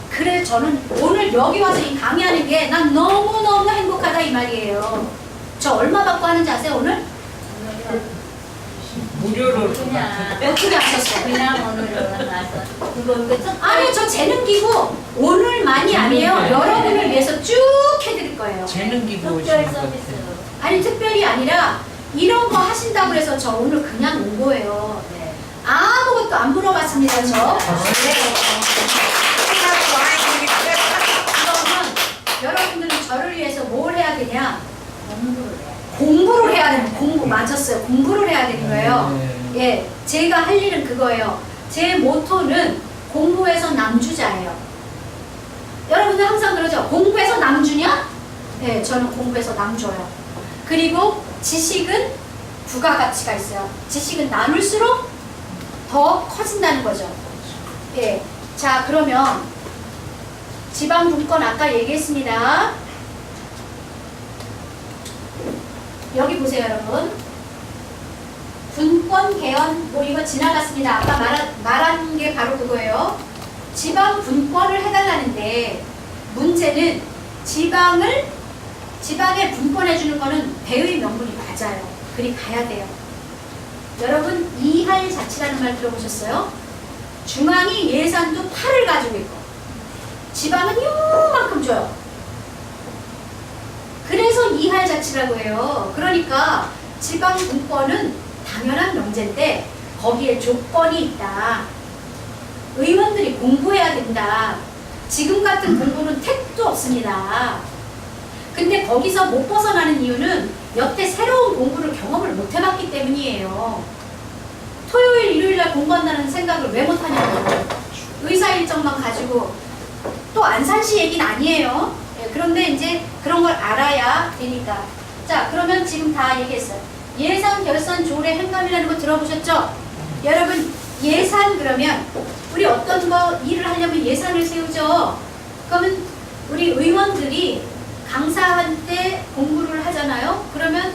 그래 저는 오늘 여기 와서 이 강의하는 게 난 너무너무 행복하다 이 말이에요. 저 얼마 받고 하는지 아세요 오늘? 무료로 어떻게 하셨어요? 그냥 오늘은 나서 그거 아니요 저 재능기부 오늘만이 아니에요. 여러분을 위해서 쭉 해드릴 거예요. 재능기부 특별 오시는 것 서비스. 같아요. 아니 특별히 아니라 이런 거 하신다고 해서 저 오늘 그냥 온 거예요. 네. 아무것도 안 물어봤습니다 저. 네. 그러면 여러분들은 저를 위해서 뭘 해야 되냐? 공부를 해. 공부를 해야 되는 공부 맞췄어요. 공부를 해야 되는 거예요. 네. 예, 제가 할 일은 그거예요. 제 모토는 공부에서 남주자예요. 여러분들 항상 그러죠. 공부에서 남주냐? 네, 저는 공부에서 남줘요. 그리고 지식은 부가가치가 있어요. 지식은 나눌수록 더 커진다는 거죠. 예, 자 그러면 지방분권 아까 얘기했습니다. 여기 보세요 여러분. 분권 개헌 뭐 이거 지나갔습니다. 아까 말한 게 바로 그거예요. 지방 분권을 해달라는데 문제는 지방에 분권해 주는 거는 배의 명분이 맞아요. 그리 가야 돼요. 여러분 이할자치라는 말 들어보셨어요? 중앙이 예산도 8을 가지고 있고 지방은 요만큼 줘요. 그래서 이할자치라고 해요. 그러니까 지방 분권은 당연한 명제인데 거기에 조건이 있다. 의원들이 공부해야 된다. 지금 같은 공부는 택도 없습니다. 근데 거기서 못 벗어나는 이유는 여태 새로운 공부를 경험을 못 해봤기 때문이에요. 토요일, 일요일날 공부한다는 생각을 왜 못하냐고요. 의사 일정만 가지고 또 안산시 얘기는 아니에요. 그런데 이제 그런 걸 알아야 되니까. 자, 그러면 지금 다 얘기했어요. 예산, 결산, 조례, 행감이라는 거 들어보셨죠? 여러분, 예산 그러면 우리 어떤 거 일을 하려면 예산을 세우죠. 그러면 우리 의원들이 강사한테 공부를 하잖아요. 그러면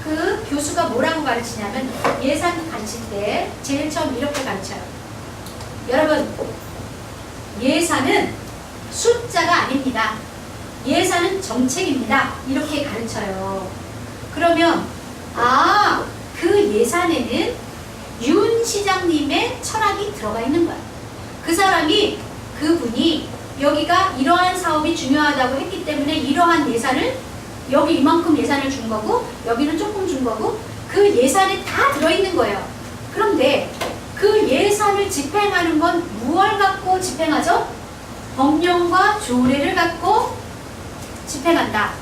그 교수가 뭐라고 가르치냐면 예산 가르칠 때 제일 처음 이렇게 가르쳐요. 여러분, 예산은 숫자가 아닙니다. 예산은 정책입니다. 이렇게 가르쳐요. 그러면 그 예산에는 윤 시장님의 철학이 들어가 있는 거야. 그분이 여기가 이러한 사업이 중요하다고 했기 때문에 이러한 예산을 여기 이만큼 예산을 준 거고 여기는 조금 준 거고 그 예산이 다 들어있는 거예요. 그런데 그 예산을 집행하는 건 무엇을 갖고 집행하죠? 법령과 조례를 갖고 집행한다.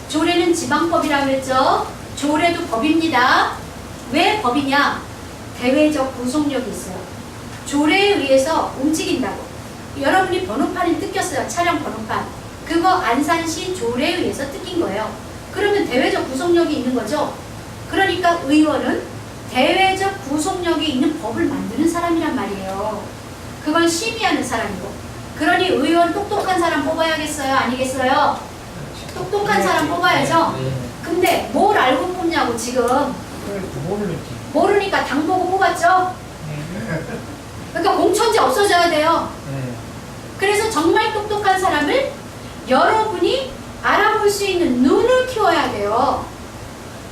조례는 지방법이라고 했죠. 조례도 법입니다. 왜 법이냐? 대외적 구속력이 있어요. 조례에 의해서 움직인다고. 여러분이 번호판을 뜯겼어요. 차량 번호판. 그거 안산시 조례에 의해서 뜯긴 거예요. 그러면 대외적 구속력이 있는 거죠. 그러니까 의원은 대외적 구속력이 있는 법을 만드는 사람이란 말이에요. 그걸 심의하는 사람이고. 그러니 의원 똑똑한 사람 뽑아야겠어요? 아니겠어요? 똑똑한 사람 뽑아야죠. 근데 뭘 알고 뽑냐고 지금. 모르지. 모르니까 당 보고 뽑았죠? 그러니까 공천제 없어져야 돼요. 그래서 정말 똑똑한 사람을 여러분이 알아볼 수 있는 눈을 키워야 돼요.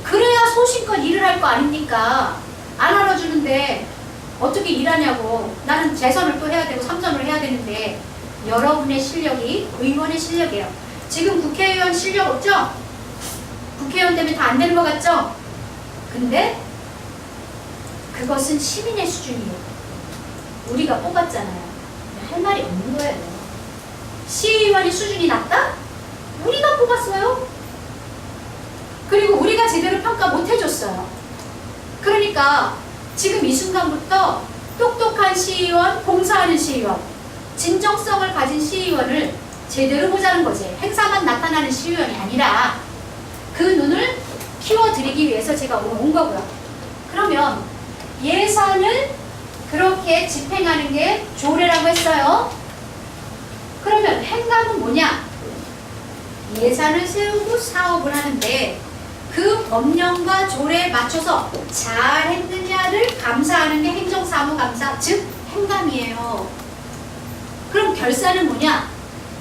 그래야 소신껏 일을 할 거 아닙니까? 안 알아주는데 어떻게 일하냐고. 나는 재선을 또 해야 되고 3선을 해야 되는데 여러분의 실력이 의원의 실력이에요. 지금 국회의원 실력 없죠? 국회의원 때문에 다 안 되는 것 같죠? 근데 그것은 시민의 수준이에요. 우리가 뽑았잖아요. 할 말이 없는 거예요. 시의원이 수준이 낮다? 우리가 뽑았어요. 그리고 우리가 제대로 평가 못 해줬어요. 그러니까 지금 이 순간부터 똑똑한 시의원, 봉사하는 시의원, 진정성을 가진 시의원을 제대로 보자는 거지. 행사만 나타나는 시의원이 아니라 그 눈을 키워드리기 위해서 제가 오늘 온 거고요. 그러면 예산을 그렇게 집행하는 게 조례라고 했어요. 그러면 행감은 뭐냐? 예산을 세우고 사업을 하는데 그 법령과 조례에 맞춰서 잘 했느냐를 감사하는 게 행정사무감사, 즉 행감이에요. 그럼 결산은 뭐냐?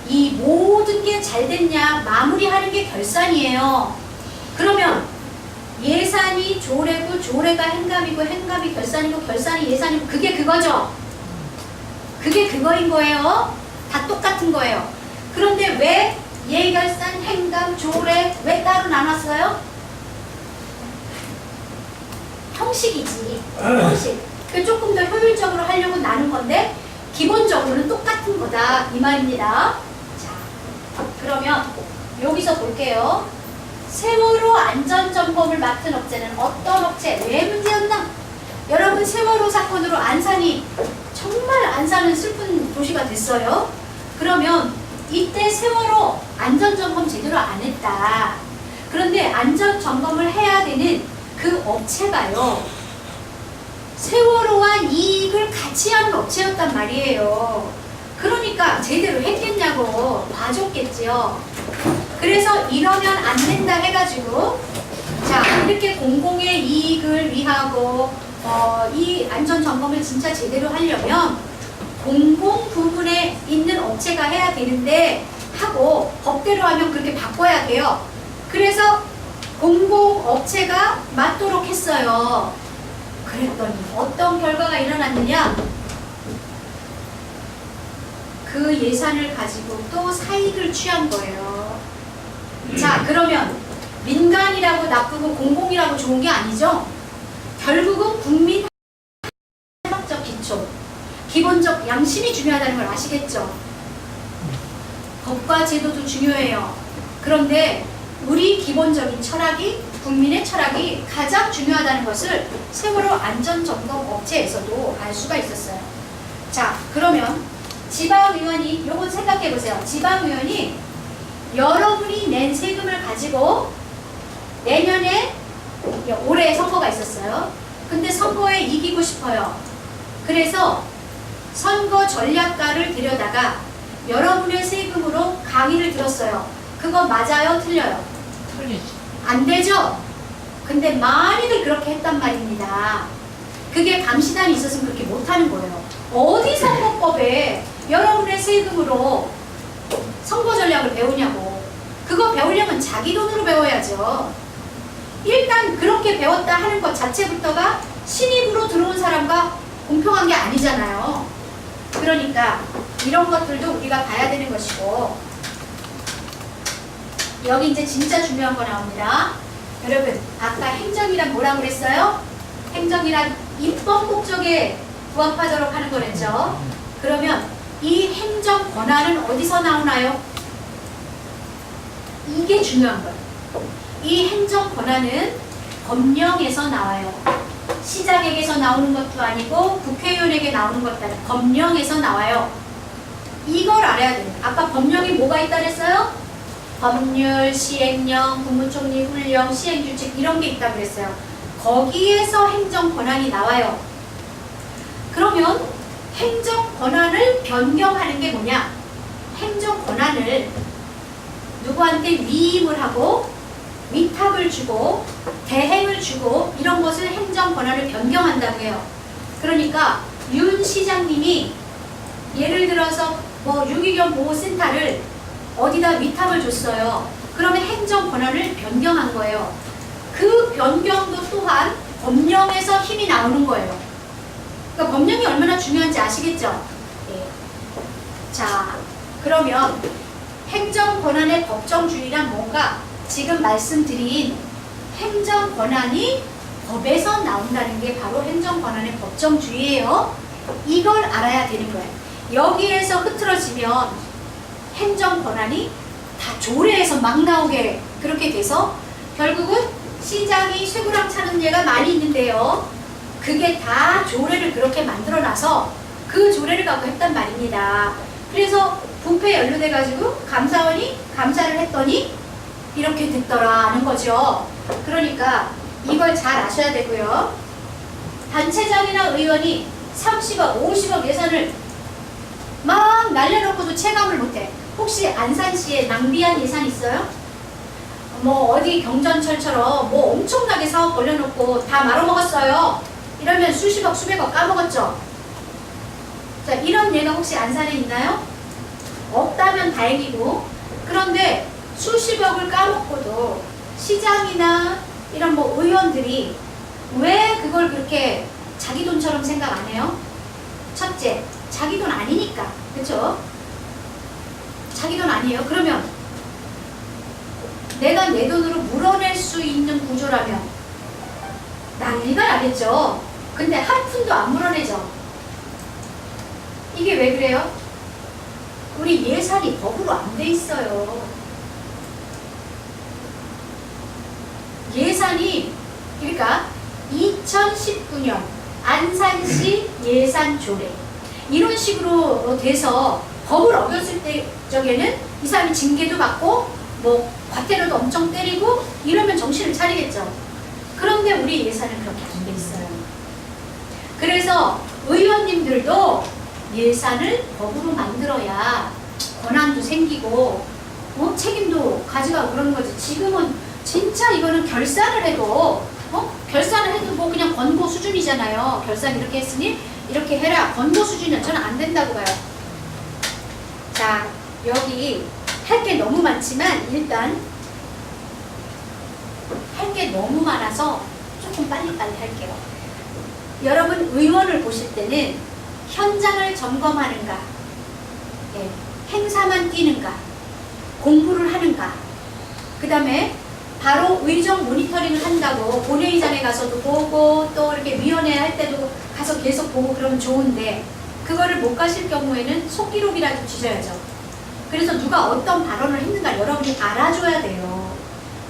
이 모든 게 잘 됐냐 마무리하는 게 결산이에요. 그러면 예산이 조례고 조례가 행감이고 행감이 결산이고 결산이 예산이고 그게 그거죠. 그게 그거인 거예요. 다 똑같은 거예요. 그런데 왜 예결산, 행감, 조례 왜 따로 나눴어요? 형식이지. 형식. 그 조금 더 효율적으로 하려고 나눈 건데 기본적으로는 똑같은 거다 이 말입니다. 자, 그러면 여기서 볼게요. 세월호 안전점검을 맡은 업체는 어떤 업체? 왜 문제였나? 여러분 세월호 사건으로 안산이 정말 안산은 슬픈 도시가 됐어요. 그러면 이때 세월호 안전점검 제대로 안 했다. 그런데 안전점검을 해야 되는 그 업체가요. 세월호와 이익을 같이 하는 업체였단 말이에요. 그러니까 제대로 했겠냐고 봐줬겠지요. 그래서 이러면 안 된다 해가지고 자 이렇게 공공의 이익을 위하고 이 안전점검을 진짜 제대로 하려면 공공 부문에 있는 업체가 해야 되는데 하고 법대로 하면 그렇게 바꿔야 돼요. 그래서 공공업체가 맡도록 했어요. 그랬더니 어떤 결과가 일어났느냐? 그 예산을 가지고 또 사익을 취한 거예요. 자, 그러면 민간이라고 나쁘고 공공이라고 좋은 게 아니죠? 결국은 국민 사회적 기초, 기본적 양심이 중요하다는 걸 아시겠죠? 법과 제도도 중요해요. 그런데 우리 기본적인 철학이, 국민의 철학이 가장 중요하다는 것을 세월호 안전점검 업체에서도 알 수가 있었어요. 자, 그러면 지방의원이, 요거 생각해 보세요. 지방의원이 여러분이 낸 세금을 가지고 내년에, 올해 선거가 있었어요. 근데 선거에 이기고 싶어요. 그래서 선거 전략가를 들여다가 여러분의 세금으로 강의를 들었어요. 그거 맞아요? 틀려요? 틀리지. 안 되죠? 근데 많이들 그렇게 했단 말입니다. 그게 감시단이 있었으면 그렇게 못하는 거예요. 어디 선거법에 여러분의 세금으로 선거 전략을 배우냐고. 그거 배우려면 자기 돈으로 배워야죠. 일단 그렇게 배웠다 하는 것 자체부터가 신입으로 들어온 사람과 공평한 게 아니잖아요. 그러니까 이런 것들도 우리가 봐야 되는 것이고, 여기 이제 진짜 중요한 거 나옵니다. 여러분, 아까 행정이란 뭐라고 그랬어요? 행정이란 입법 목적에 부합하도록 하는 거랬죠. 그러면 이 행정 권한은 어디서 나오나요? 이게 중요한 거예요. 이 행정 권한은 법령에서 나와요. 시장에게서 나오는 것도 아니고 국회의원에게 나오는 것도 아니고 법령에서 나와요. 이걸 알아야 돼요. 아까 법령이 뭐가 있다 그랬어요? 법률, 시행령, 국무총리 훈령, 시행규칙 이런 게 있다고 그랬어요. 거기에서 행정 권한이 나와요. 그러면 행정 권한을 변경하는 게 뭐냐? 행정 권한을 누구한테 위임을 하고 위탁을 주고 대행을 주고 이런 것을 행정 권한을 변경한다고 해요. 그러니까 윤 시장님이 예를 들어서 뭐 유기견 보호센터를 어디다 위탁을 줬어요. 그러면 행정 권한을 변경한 거예요. 그 변경도 또한 법령에서 힘이 나오는 거예요. 그러니까 법령이 얼마나 중요한지 아시겠죠? 네. 자, 그러면 행정 권한의 법정주의란 뭔가? 지금 말씀드린 행정 권한이 법에서 나온다는 게 바로 행정 권한의 법정주의예요. 이걸 알아야 되는 거예요. 여기에서 흐트러지면 행정 권한이 다 조례에서 막 나오게 그렇게 돼서 결국은 시장이 쇠구랑 차는 예가 많이 있는데요. 그게 다 조례를 그렇게 만들어놔서 그 조례를 갖고 했단 말입니다. 그래서 부패 연루돼가지고 감사원이 감사를 했더니 이렇게 됐더라 하는 거죠. 그러니까 이걸 잘 아셔야 되고요. 단체장이나 의원이 30억, 50억 예산을 막 날려놓고도 체감을 못해. 혹시 안산시에 낭비한 예산 있어요? 뭐 어디 경전철처럼 뭐 엄청나게 사업 벌려놓고 다 말아먹었어요. 이러면 수십억, 수백억 까먹었죠. 자, 이런 예가 혹시 안산에 있나요? 없다면 다행이고, 그런데 수십억을 까먹고도 시장이나 이런 뭐 의원들이 왜 그걸 그렇게 자기 돈처럼 생각 안 해요? 첫째, 자기 돈 아니니까. 그쵸? 자기 돈 아니에요. 그러면 내가 내 돈으로 물어낼 수 있는 구조라면 난리가 나겠죠. 근데 한 푼도 안 물어내죠. 이게 왜 그래요? 우리 예산이 법으로 안 돼 있어요. 예산이, 그러니까 2019년 안산시 예산조례 이런 식으로 돼서 법을 어겼을 때 적에는 이 사람이 징계도 받고 뭐 과태료도 엄청 때리고 이러면 정신을 차리겠죠. 그런데 우리 예산은 그렇게 안 돼 있어요. 그래서 의원님들도 예산을 법으로 만들어야 권한도 생기고 책임도 가져가고 그러는 거지. 지금은 진짜 이거는 결산을 해도 결산을 해도 뭐 그냥 권고 수준이잖아요. 결산 이렇게 했으니 이렇게 해라. 권고 수준은 저는 안 된다고 봐요. 자, 여기 할 게 너무 많지만 일단 할 게 너무 많아서 조금 빨리빨리 할게요. 여러분 의원을 보실 때는 현장을 점검하는가, 네, 행사만 뛰는가, 공부를 하는가, 그 다음에 바로 의정 모니터링을 한다고 본회의장에 가서도 보고 또 이렇게 위원회 할 때도 가서 계속 보고 그러면 좋은데 그거를 못 가실 경우에는 속기록이라도 주셔야죠. 그래서 누가 어떤 발언을 했는가 여러분이 알아줘야 돼요.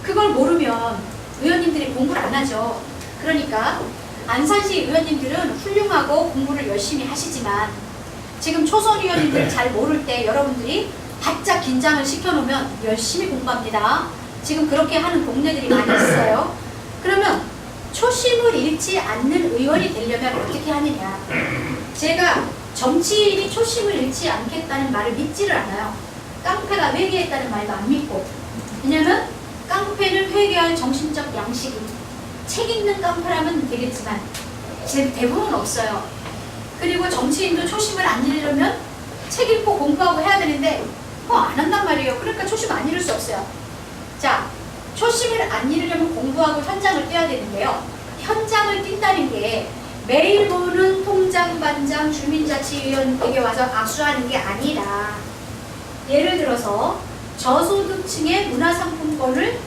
그걸 모르면 의원님들이 공부를 안 하죠. 그러니까 안산시 의원님들은 훌륭하고 공부를 열심히 하시지만 지금 초선 의원님들 잘 모를 때 여러분들이 바짝 긴장을 시켜놓으면 열심히 공부합니다. 지금 그렇게 하는 동네들이 많이 있어요. 그러면 초심을 잃지 않는 의원이 되려면 어떻게 하느냐. 제가 정치인이 초심을 잃지 않겠다는 말을 믿지를 않아요. 깡패가 회개했다는 말도 안 믿고. 왜냐면 깡패는 회개할 정신적 양식이 책 읽는 깡패라면 되겠지만 대부분 없어요. 그리고 정치인도 초심을 안 잃으려면 책 읽고 공부하고 해야 되는데 안 한단 말이에요. 그러니까 초심 안 잃을 수 없어요. 자, 초심을 안 잃으려면 공부하고 현장을 뛰어야 되는데요. 현장을 뛴다는 게 매일 보는 통장, 반장, 주민자치위원에게 와서 악수하는 게 아니라 예를 들어서 저소득층의 문화상품권을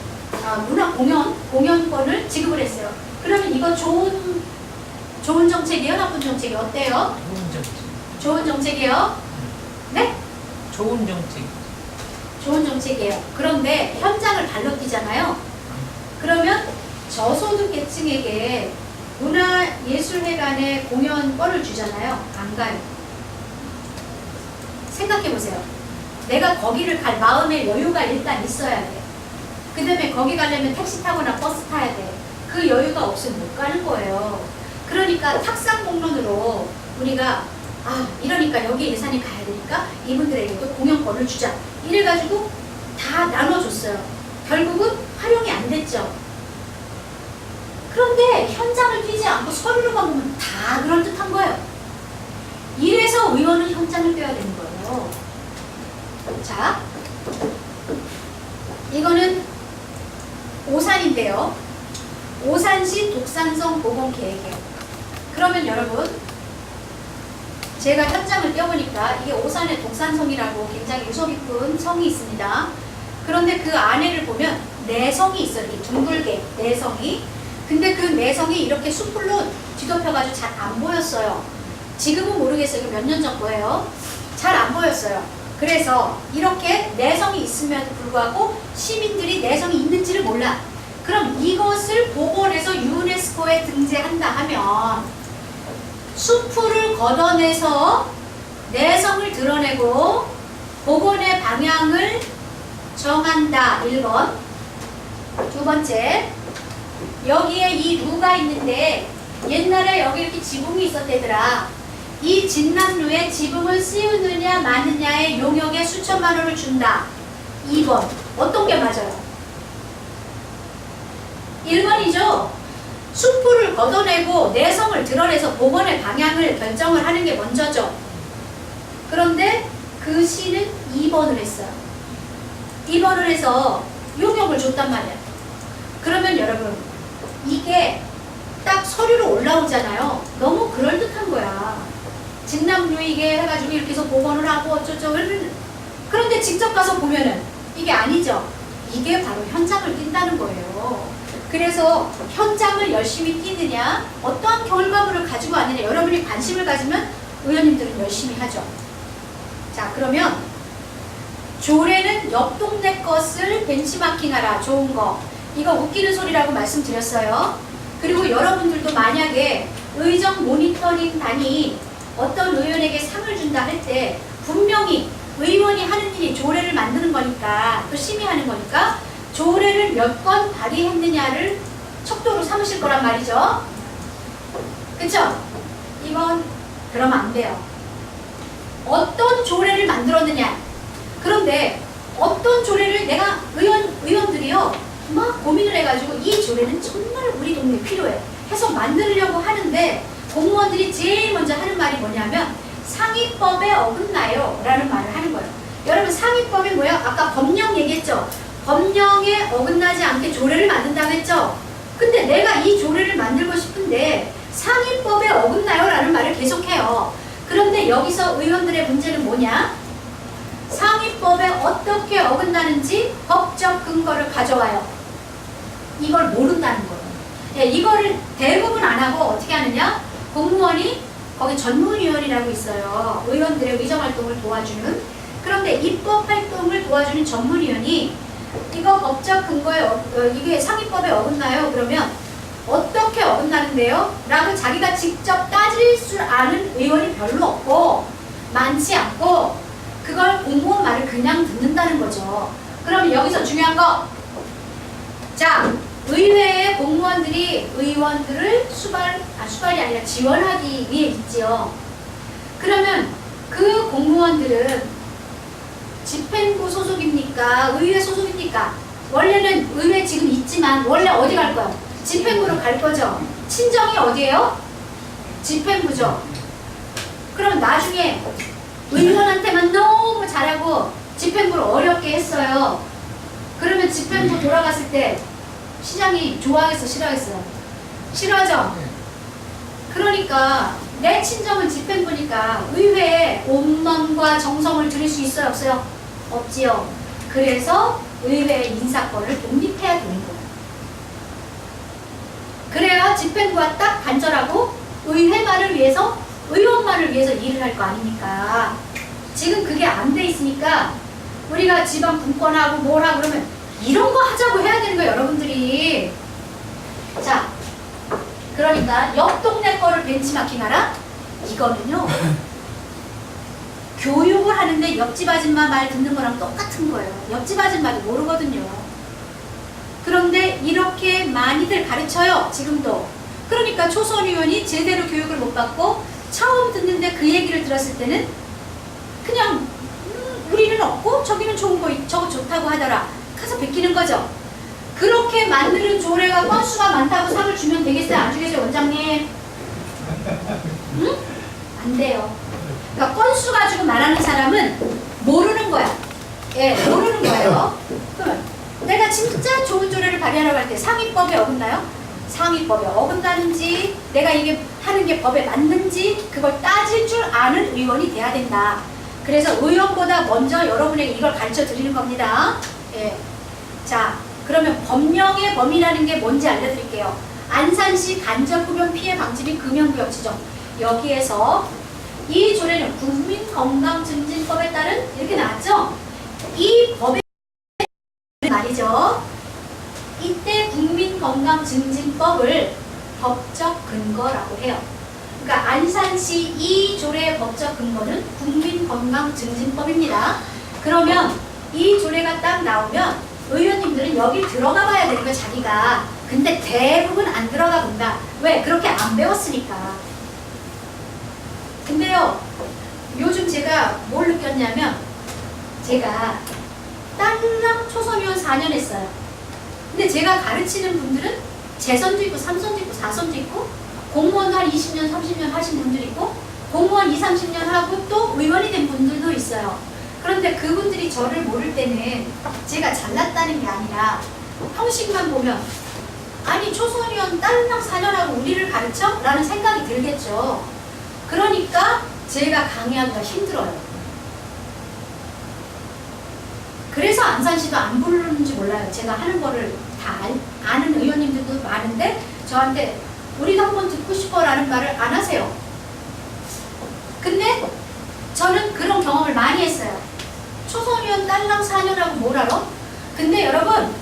공연권을 지급을 했어요. 그러면 이거 좋은 정책이에요? 나쁜 정책이 어때요? 좋은 정책. 좋은 정책이에요? 네? 좋은 정책. 좋은 정책이에요. 그런데 현장을 발로 뛰잖아요. 그러면 저소득 계층에게 문화예술회관에 공연권을 주잖아요. 안 가요. 생각해보세요. 내가 거기를 갈 마음의 여유가 일단 있어야 돼. 그 다음에 거기 가려면 택시 타거나 버스 타야 돼. 그 여유가 없으면 못 가는 거예요. 그러니까 탁상공론으로 우리가 이러니까 여기 예산이 가야 되니까 이분들에게도 공연권을 주자. 이래가지고 다 나눠줬어요. 결국은 활용이 안 됐죠. 그런데 현장을 뛰지 않고 서류로만 보면 다 그럴듯한 거예요. 이래서 의원은 현장을 뛰어야 되는 거예요. 자, 이거는 오산인데요. 오산시 독산성 보건계획이에요. 그러면 여러분, 제가 현장을 뛰어보니까 이게 오산의 독산성이라고 굉장히 유서 깊은 성이 있습니다. 그런데 그 안에를 보면 내성이 있어요. 이렇게 둥글게 내성이. 근데 그 내성이 이렇게 숲으로 뒤덮여가지고 잘 안 보였어요. 지금은 모르겠어요. 이거 몇 년 전 거예요. 잘 안 보였어요. 그래서 이렇게 내성이 있음에도 불구하고 시민들이 내성이 있는지를 몰라. 그럼 이것을 복원해서 유네스코에 등재한다 하면 숲을 걷어내서 내성을 드러내고 복원의 방향을 정한다. 1번. 두 번째, 여기에 이 루가 있는데 옛날에 여기 이렇게 지붕이 있었대더라. 이 진남루에 지붕을 씌우느냐 마느냐의 용역에 수천만 원을 준다. 2번. 어떤 게 맞아요? 1번이죠. 숲을 걷어내고 내성을 드러내서 복원의 방향을 결정을 하는 게 먼저죠. 그런데 그 시는 2번을 했어요. 2번을 해서 용역을 줬단 말이야. 그러면 여러분, 이게 딱 서류로 올라오잖아요. 너무 그럴듯한 거야. 진남루이게 해가지고 이렇게 해서 복원을 하고 어쩌고. 그런데 직접 가서 보면은 이게 아니죠. 이게 바로 현장을 뛴다는 거예요. 그래서 현장을 열심히 뛰느냐, 어떠한 결과물을 가지고 왔느냐, 여러분이 관심을 가지면 의원님들은 열심히 하죠. 자, 그러면 조례는 옆 동네 것을 벤치마킹하라. 좋은 거. 이거 웃기는 소리라고 말씀드렸어요. 그리고 여러분들도 만약에 의정 모니터링단이 어떤 의원에게 상을 준다 할 때 분명히 의원이 하는 일이 조례를 만드는 거니까, 또 심의하는 거니까 조례를 몇 건 발의했느냐를 척도로 삼으실 거란 말이죠. 그쵸? 이건 그러면 안 돼요. 어떤 조례를 만들었느냐. 그런데 어떤 조례를 내가 의원들이요 막 고민을 해가지고 이 조례는 정말 우리 동네에 필요해 해서 만들려고 하는데 공무원들이 제일 먼저 하는 말이 뭐냐면 상위법에 어긋나요 라는 말을 하는 거예요. 여러분, 상위법이 뭐예요? 아까 법령 얘기했죠. 법령에 어긋나지 않게 조례를 만든다고 했죠. 근데 내가 이 조례를 만들고 싶은데 상위법에 어긋나요 라는 말을 계속해요. 그런데 여기서 의원들의 문제는 뭐냐? 상위법에 어떻게 어긋나는지 법적 근거를 가져와요. 이걸 모른다는 거예요. 예, 이거를 대부분 안 하고 어떻게 하느냐? 공무원이 거기 전문위원이라고 있어요. 의원들의 의정활동을 도와주는. 그런데 입법활동을 도와주는 전문위원이 이거 법적 근거에 이게 상위법에 어긋나요? 그러면 어떻게 어긋나는데요? 라고 자기가 직접 따질 줄 아는 의원이 별로 없고 많지 않고 그걸 공무원 말을 그냥 듣는다는 거죠. 그러면 여기서 중요한 거, 자, 의회의 공무원들이 의원들을 수발이 아니라 지원하기 위해 있지요. 그러면 그 공무원들은 집행부 소속입니까? 의회 소속입니까? 원래는 의회 지금 있지만 원래 어디 갈 거야? 집행부로 갈 거죠. 친정이 어디예요? 집행부죠. 그럼 나중에 의원한테만 너무 잘하고 집행부를 어렵게 했어요. 그러면 집행부 돌아갔을 때 시장이 좋아하겠어, 싫어하겠어요? 싫어하죠? 그러니까 내 친정은 집행부니까 의회에 온 마음과 정성을 들일 수 있어요, 없어요? 없지요. 그래서 의회의 인사권을 독립해야 되는 거예요. 그래야 집행부가 딱 간절하고 의회만을 위해서, 의원만을 위해서 일을 할 거 아닙니까? 지금 그게 안 돼 있으니까 우리가 지방 분권하고 뭘 하고 그러면 이런 거 하자고 해야 되는 거예요, 여러분들이. 자, 그러니까 옆 동네 거를 벤치마킹하라? 이거는요, 교육을 하는데 옆집 아줌마 말 듣는 거랑 똑같은 거예요. 옆집 아줌마도 모르거든요. 그런데 이렇게 많이들 가르쳐요, 지금도. 그러니까 초선 의원이 제대로 교육을 못 받고 처음 듣는데 그 얘기를 들었을 때는 그냥 우리는 없고 저기는 좋은 거, 저거 좋다고 하더라. 가서 베끼는 거죠. 그렇게 만드는 조례가 건수가 많다고 상을 주면 되겠어요? 안 주겠어요, 원장님? 응? 안 돼요. 그러니까 건수 가지고 말하는 사람은 모르는 거야. 예, 모르는 거예요. 그러면 내가 진짜 좋은 조례를 발의하러 갈 때 상위법에 어긋나요? 상위법에 어긋나는지, 내가 이게 하는 게 법에 맞는지 그걸 따질 줄 아는 의원이 돼야 된다. 그래서 의원보다 먼저 여러분에게 이걸 가르쳐 드리는 겁니다. 예. 자, 그러면 법령의 범위라는 게 뭔지 알려드릴게요. 안산시 간접흡연 피해 방지 및 금연구역 지정. 여기에서 이 조례는 국민건강증진법에 따른, 이렇게 나왔죠? 이 법의 말이죠. 이때 국민건강증진법을 법적 근거라고 해요. 그러니까 안산시 이 조례의 법적 근거는 국민건강증진법입니다. 그러면 이 조례가 딱 나오면 의원님들은 여기 들어가 봐야 되는 거예요, 자기가. 근데 대부분 안 들어가 본다. 왜? 그렇게 안 배웠으니까. 근데요, 요즘 제가 뭘 느꼈냐면, 제가 딸랑 초선의원 4년 했어요. 근데 제가 가르치는 분들은 재선도 있고 3선도 있고 4선도 있고 공무원 한 20년 30년 하신 분들이 있고 공무원 2, 30년 하고 또 의원이 된 분들도 있어요. 그런데 그분들이 저를 모를 때는 제가 잘났다는 게 아니라 형식만 보면, 아니 초선의원 딸랑 4년하고 우리를 가르쳐? 라는 생각이 들겠죠. 그러니까 제가 강의하기가 힘들어요. 그래서 안산시도 안 부르는지 몰라요. 제가 하는 거를 다 아는 의원님들도 많은데 저한테 우리도 한번 듣고 싶어 라는 말을 안 하세요. 근데 저는 그런 경험을 많이 했어요. 초선의원 딸랑 4년하고 뭘 알아? 근데 여러분,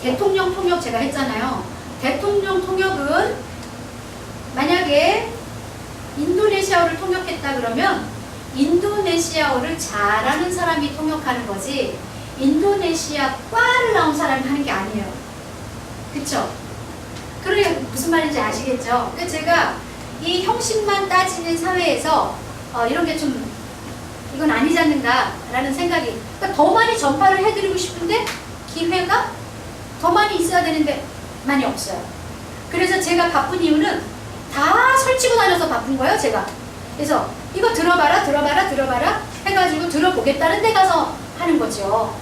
대통령 통역 제가 했잖아요. 대통령 통역은 만약에 인도네시아어를 통역했다 그러면 인도네시아어를 잘하는 사람이 통역하는 거지 인도네시아과를 나온 사람이 하는 게 아니에요. 그쵸? 그러니까 무슨 말인지 아시겠죠? 근데 제가 이 형식만 따지는 사회에서 이런 게 좀 이건 아니지 않는가 라는 생각이, 그러니까 더 많이 전파를 해드리고 싶은데 기회가 더 많이 있어야 되는데 많이 없어요. 그래서 제가 바쁜 이유는 다 설치고 다녀서 바쁜 거예요, 제가. 그래서 이거 들어봐라 해가지고 들어보겠다는 데 가서 하는 거죠.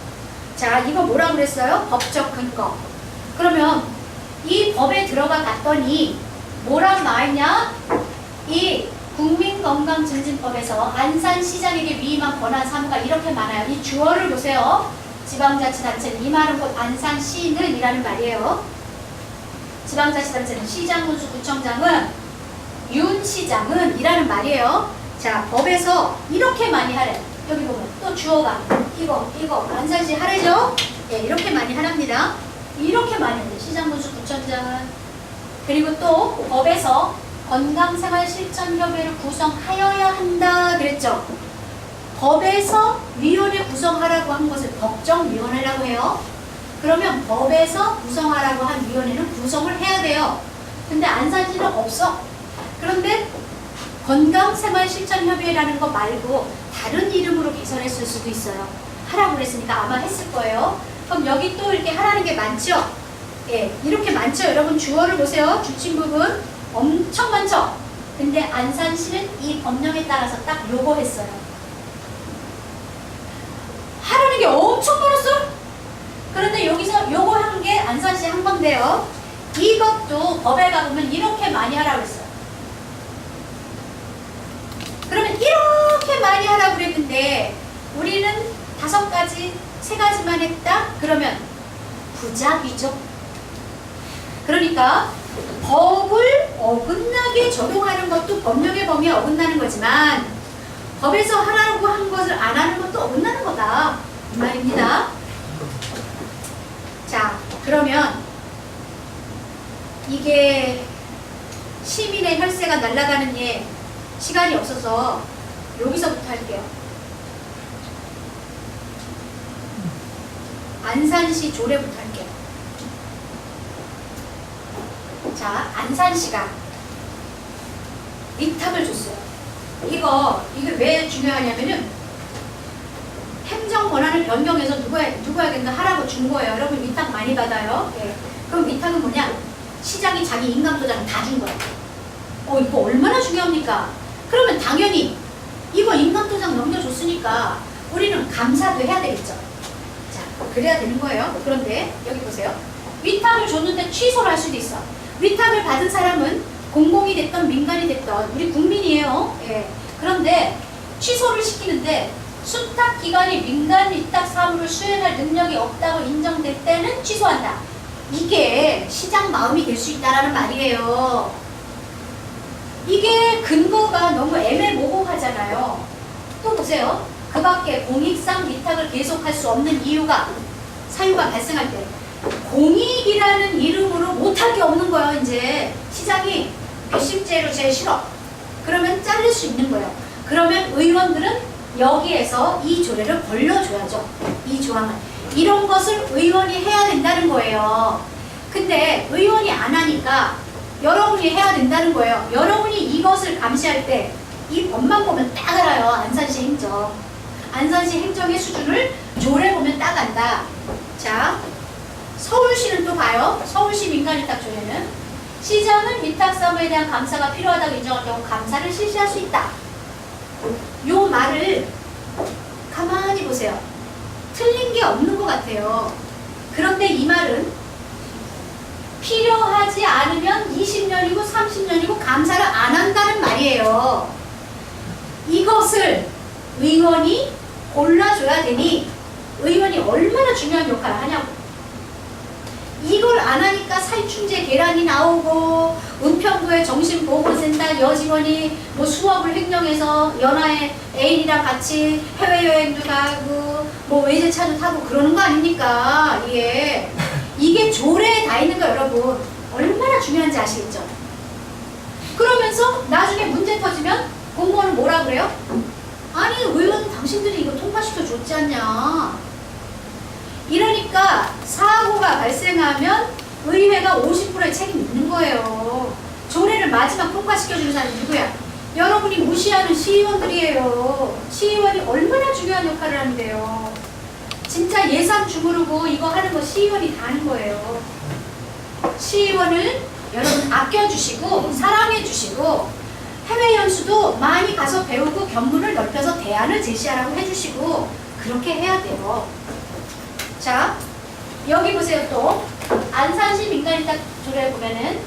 자, 이거 뭐라고 그랬어요? 법적 근거. 그러면 이 법에 들어가 봤더니 뭐라고 나와있냐? 이 국민건강증진법에서 안산시장에게 위임한 권한 사무가 이렇게 많아요. 이 주어를 보세요. 지방자치단체는, 이 말은 곧 안산시는 이라는 말이에요. 지방자치단체는 시장군수 구청장은, 윤시장은 이라는 말이에요. 자, 법에서 이렇게 많이 하래. 여기 보면 또 주어가 이거 안산시 하래죠? 예, 이렇게 많이 하랍니다. 이렇게 많이 하래. 시장군수 구청장은. 그리고 또 법에서 건강생활실천협의회를 구성하여야 한다 그랬죠. 법에서 위원회 구성하라고 한 것을 법정위원회라고 해요. 그러면 법에서 구성하라고 한 위원회는 구성을 해야 돼요. 근데 안산시는 없어. 그런데 건강생활실천협의회라는 거 말고 다른 이름으로 개설했을 수도 있어요. 하라고 그랬으니까 아마 했을 거예요. 그럼 여기 또 이렇게 하라는 게 많죠? 예, 이렇게 많죠? 여러분 주어를 보세요. 주침 부분 엄청 많죠? 근데 안산시는 이 법령에 따라서 딱 요거 했어요. 하라는 게 엄청 많았어. 그런데 여기서 요거 한 게 안산시 한 건데요. 이것도 법에 가보면 이렇게 많이 하라고 했어요. 그러면 이렇게 많이 하라고 그랬는데 우리는 5가지, 3가지만 했다? 그러면 부작위죠. 그러니까 법을 어긋나게 적용하는 것도 법령의 범위에 어긋나는 거지만 법에서 하라고 한 것을 안 하는 것도 어긋나는 거다 이 말입니다. 자, 그러면 이게 시민의 혈세가 날아가는 예 시간이 없어서 여기서부터 할게요. 안산시 조례부터 할게요. 자, 안산시가 위탁을 줬어요. 이게 왜 중요하냐면은 행정 권한을 변경해서 누구에게나 하라고 준 거예요. 여러분 위탁 많이 받아요. 예. 그럼 위탁은 뭐냐? 시장이 자기 인감도장 다 준 거예요. 이거 얼마나 중요합니까? 그러면 당연히 이거 인감도장 넘겨줬으니까 우리는 감사도 해야 되겠죠. 자, 그래야 되는 거예요. 그런데 여기 보세요. 위탁을 줬는데 취소를 할 수도 있어. 위탁을 받은 사람은 공공이 됐던 민간이 됐던 우리 국민이에요. 예. 그런데 취소를 시키는데 수탁기관이 민간 위탁 사무를 수행할 능력이 없다고 인정될 때는 취소한다. 이게 시장 마음이 될 수 있다라는 말이에요. 이게 근거가 너무 애매모호하잖아요. 또 보세요. 그 밖에 공익상 위탁을 계속할 수 없는 이유가 사유가 발생할 때 공익이라는 이름으로 못할 게 없는 거예요. 이제 시장이 괘씸죄로 제일 싫어. 그러면 자를 수 있는 거예요. 그러면 의원들은 여기에서 이 조례를 벌려줘야죠. 이 조항을. 이런 것을 의원이 해야 된다는 거예요. 근데 의원이 안 하니까 여러분이 해야 된다는 거예요. 여러분이 이것을 감시할 때 이 법만 보면 딱 알아요. 안산시 행정. 안산시 행정의 수준을 조례 보면 딱 안다. 자, 서울시는 또 봐요. 서울시 민간위탁 조례는 시장은 위탁사무에 대한 감사가 필요하다고 인정할 경우 감사를 실시할 수 있다. 요 말을 가만히 보세요. 틀린 게 없는 것 같아요. 그런데 이 말은 필요하지 않으면 20년이고 30년이고 감사를 안 한다는 말이에요. 이것을 의원이 골라줘야 되니 의원이 얼마나 중요한 역할을 하냐고. 이걸 안 하니까 살충제 계란이 나오고 은평구의 정신보건센터 여직원이 뭐 수업을 횡령해서 연하에 애인이랑 같이 해외여행도 가고 뭐 외제차도 타고 그러는 거 아닙니까? 이게 조례에 다 있는 거 여러분 얼마나 중요한지 아시겠죠? 그러면서 나중에 문제 터지면 공무원은 뭐라 그래요? 아니 의원 당신들이 이거 통과시켜 줬지 않냐. 이러니까 사고가 발생하면 의회가 50%의 책임이 있는 거예요. 조례를 마지막 통과시켜주는 사람이 누구야? 여러분이 무시하는 시의원들이에요. 시의원이 얼마나 중요한 역할을 하는데요. 진짜 예산 주무르고 이거 하는 거 시의원이 다 하는 거예요. 시의원을 여러분 아껴주시고 사랑해주시고 해외 연수도 많이 가서 배우고 견문을 넓혀서 대안을 제시하라고 해주시고 그렇게 해야 돼요. 자, 여기 보세요. 또 안산시 민간위탁 조례를 보면은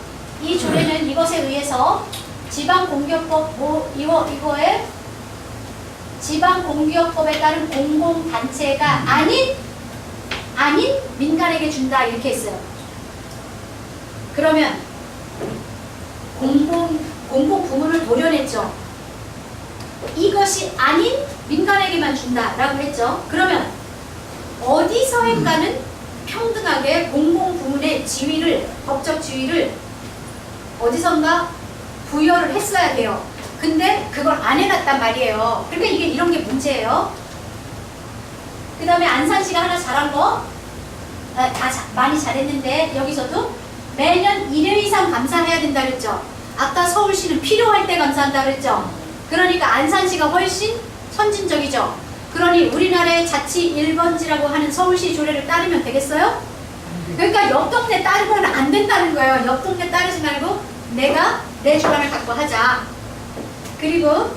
이 조례는 이것에 의해서 지방공기업법 이거에 지방공기업법에 따른 공공단체가 아닌 민간에게 준다 이렇게 했어요. 그러면 공공부문을 도려냈죠. 이것이 아닌 민간에게만 준다라고 했죠. 그러면 어디서인가는 평등하게 공공부문의 지위를, 법적 지위를 어디선가 부여를 했어야 돼요. 근데 그걸 안 해놨단 말이에요. 그러니까 이게 이런 게 문제예요. 그 다음에 안산시가 하나 잘한 거, 많이 잘했는데 여기서도 매년 1회 이상 감사해야 된다 그랬죠. 아까 서울시는 필요할 때 감사한다 그랬죠. 그러니까 안산시가 훨씬 선진적이죠. 그러니 우리나라의 자치 1번지라고 하는 서울시 조례를 따르면 되겠어요? 그러니까 옆 동네 따르면 안 된다는 거예요. 옆 동네 따르지 말고 내가 내 주관을 갖고 하자. 그리고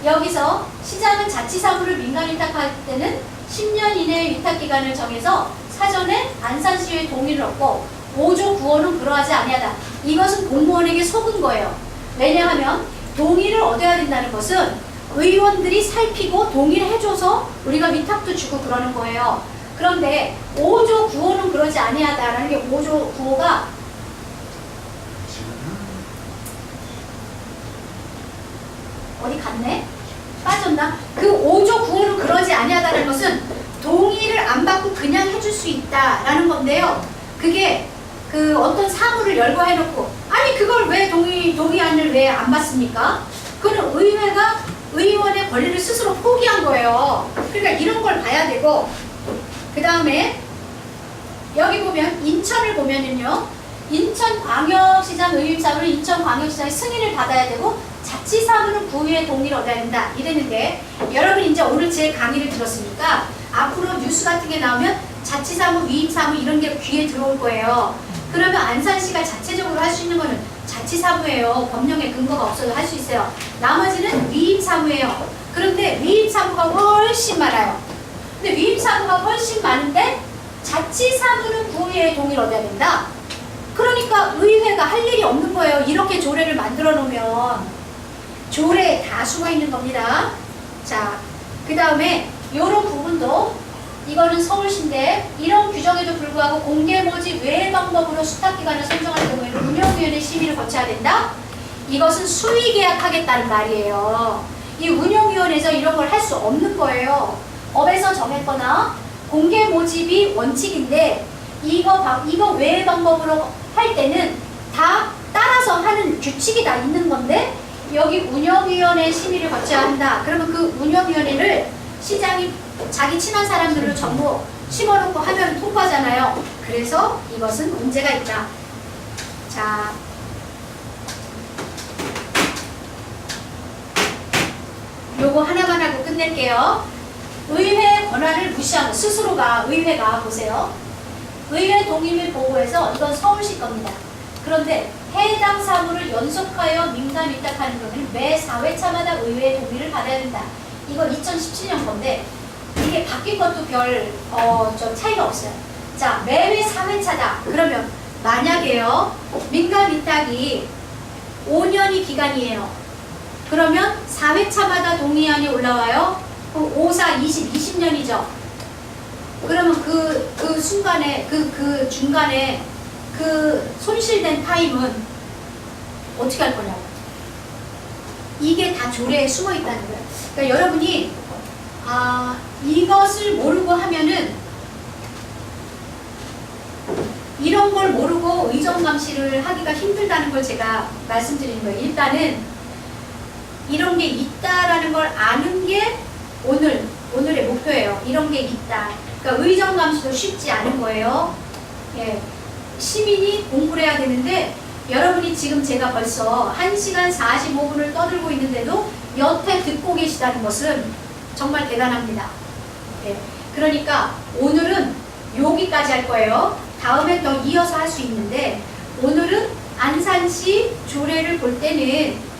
여기서 시장은 자치사무를 민간 위탁할 때는 10년 이내의 위탁기간을 정해서 사전에 안산시의 동의를 얻고 5조 9호는 그러하지 아니하다. 이것은 공무원에게 속은 거예요. 왜냐하면 동의를 얻어야 된다는 것은 의원들이 살피고 동의를 해줘서 우리가 위탁도 주고 그러는 거예요. 그런데 5조 9호는 그러지 아니하다라는 게 5조 9호가 어디 갔네? 빠졌나? 그 5조 9호는 그러지 아니하다는 것은 동의를 안 받고 그냥 해줄 수 있다라는 건데요. 그게 그 어떤 사무를 열거해놓고 아니 그걸 왜 동의안을 왜 안 받습니까? 그거는 의회가 의원의 권리를 스스로 포기한 거예요. 그러니까 이런 걸 봐야 되고 그 다음에 여기 보면 인천을 보면은요. 인천광역시장 의임사무는 인천광역시장의 승인을 받아야 되고 자치사무는 구의회 동의를 얻어야 된다 이랬는데 여러분 이제 오늘 제 강의를 들었으니까 앞으로 뉴스 같은 게 나오면 자치사무, 위임사무 이런 게 귀에 들어올 거예요. 그러면 안산시가 자체적으로 할 수 있는 거는 자치사무예요. 법령에 근거가 없어도 할 수 있어요. 나머지는 위임사무예요. 그런데 위임사무가 훨씬 많아요. 근데 위임사무가 훨씬 많은데 자치사무는 구의회의 동의를 얻어야 된다. 그러니까 의회가 할 일이 없는 거예요. 이렇게 조례를 만들어 놓으면 조례에 다 숨어 있는 겁니다. 자, 그 다음에 이런 부분도 이거는 서울시인데 이런 규정에도 불구하고 공개 모집 외의 방법으로 수탁기관을 선정할 경우에는 운영위원회 심의를 거쳐야 된다. 이것은 수의계약하겠다는 말이에요. 이 운영위원회에서 이런 걸 할 수 없는 거예요. 법에서 정했거나 공개 모집이 원칙인데 이거 외의 방법으로 할 때는 다 따라서 하는 규칙이 다 있는 건데 여기 운영위원회 심의를 거쳐야 한다. 그러면 그 운영위원회를 시장이 자기 친한 사람들을 전부 심어놓고 하면 통과잖아요. 그래서 이것은 문제가 있다. 자, 요거 하나만 하고 끝낼게요. 의회 권한을 무시하고 스스로가 의회가 보세요. 의회 동의를 보고해서 이건 서울시 겁니다. 그런데 해당 사무를 연속하여 민간 위탁하는 경우는 매 4회차마다 의회의 동의를 받아야 된다. 이거 2017년 건데 이게 바뀐 것도 별 차이가 없어요. 자, 매회 4회차다. 그러면 만약에요 민간 위탁이 5년이 기간이에요. 그러면 4회차마다 동의안이 올라와요. 그럼 5, 4, 20년이죠. 그러면 그 순간에 그 중간에 그 손실된 타임은 어떻게 할 거냐고. 이게 다 조례에 숨어 있다는 거예요. 그러니까 여러분이 이것을 모르고 하면은 이런 걸 모르고 의정감시를 하기가 힘들다는 걸 제가 말씀드리는 거예요. 일단은 이런 게 있다라는 걸 아는 게 오늘의 목표예요. 이런 게 있다. 그러니까 의정감시도 쉽지 않은 거예요. 예. 시민이 공부를 해야 되는데 여러분이 지금 제가 벌써 1시간 45분을 떠들고 있는데도 여태 듣고 계시다는 것은 정말 대단합니다. 예. 그러니까 오늘은 여기까지 할 거예요. 다음에 더 이어서 할 수 있는데 오늘은 안산시 조례를 볼 때는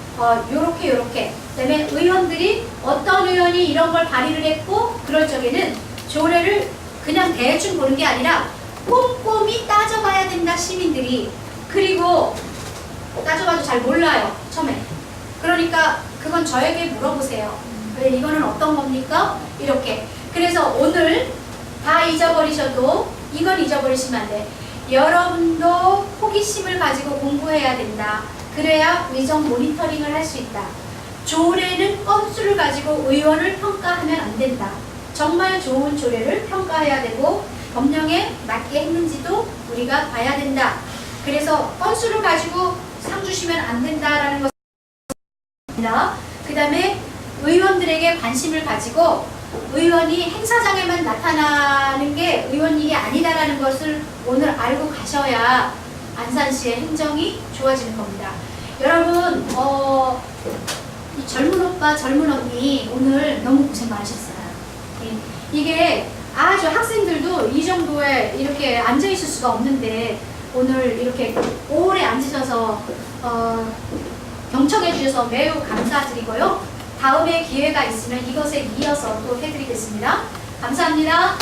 요렇게 그다음에 의원들이 어떤 의원이 이런 걸 발의를 했고 그럴 적에는 조례를 그냥 대충 보는 게 아니라 꼼꼼히 따져봐야 된다. 시민들이. 그리고 따져봐도 잘 몰라요 처음에. 그러니까 그건 저에게 물어보세요. 왜 이거는 어떤 겁니까? 이렇게. 그래서 오늘 다 잊어버리셔도 이건 잊어버리시면 안 돼. 여러분도 호기심을 가지고 공부해야 된다. 그래야 의정 모니터링을 할 수 있다. 조례는 건수를 가지고 의원을 평가하면 안 된다. 정말 좋은 조례를 평가해야 되고 법령에 맞게 했는지도 우리가 봐야 된다. 그래서 건수를 가지고 상 주시면 안 된다라는 것입니다. 그 다음에 의원들에게 관심을 가지고 의원이 행사장에만 나타나는 게 의원 일이 아니다라는 것을 오늘 알고 가셔야 안산시의 행정이 좋아지는 겁니다. 여러분, 이 젊은 오빠, 젊은 언니 오늘 너무 고생 많으셨어요. 이게 아주 학생들도 이 정도에 이렇게 앉아있을 수가 없는데 오늘 이렇게 오래 앉으셔서 경청해 주셔서 매우 감사드리고요. 다음에 기회가 있으면 이것에 이어서 또 해드리겠습니다. 감사합니다.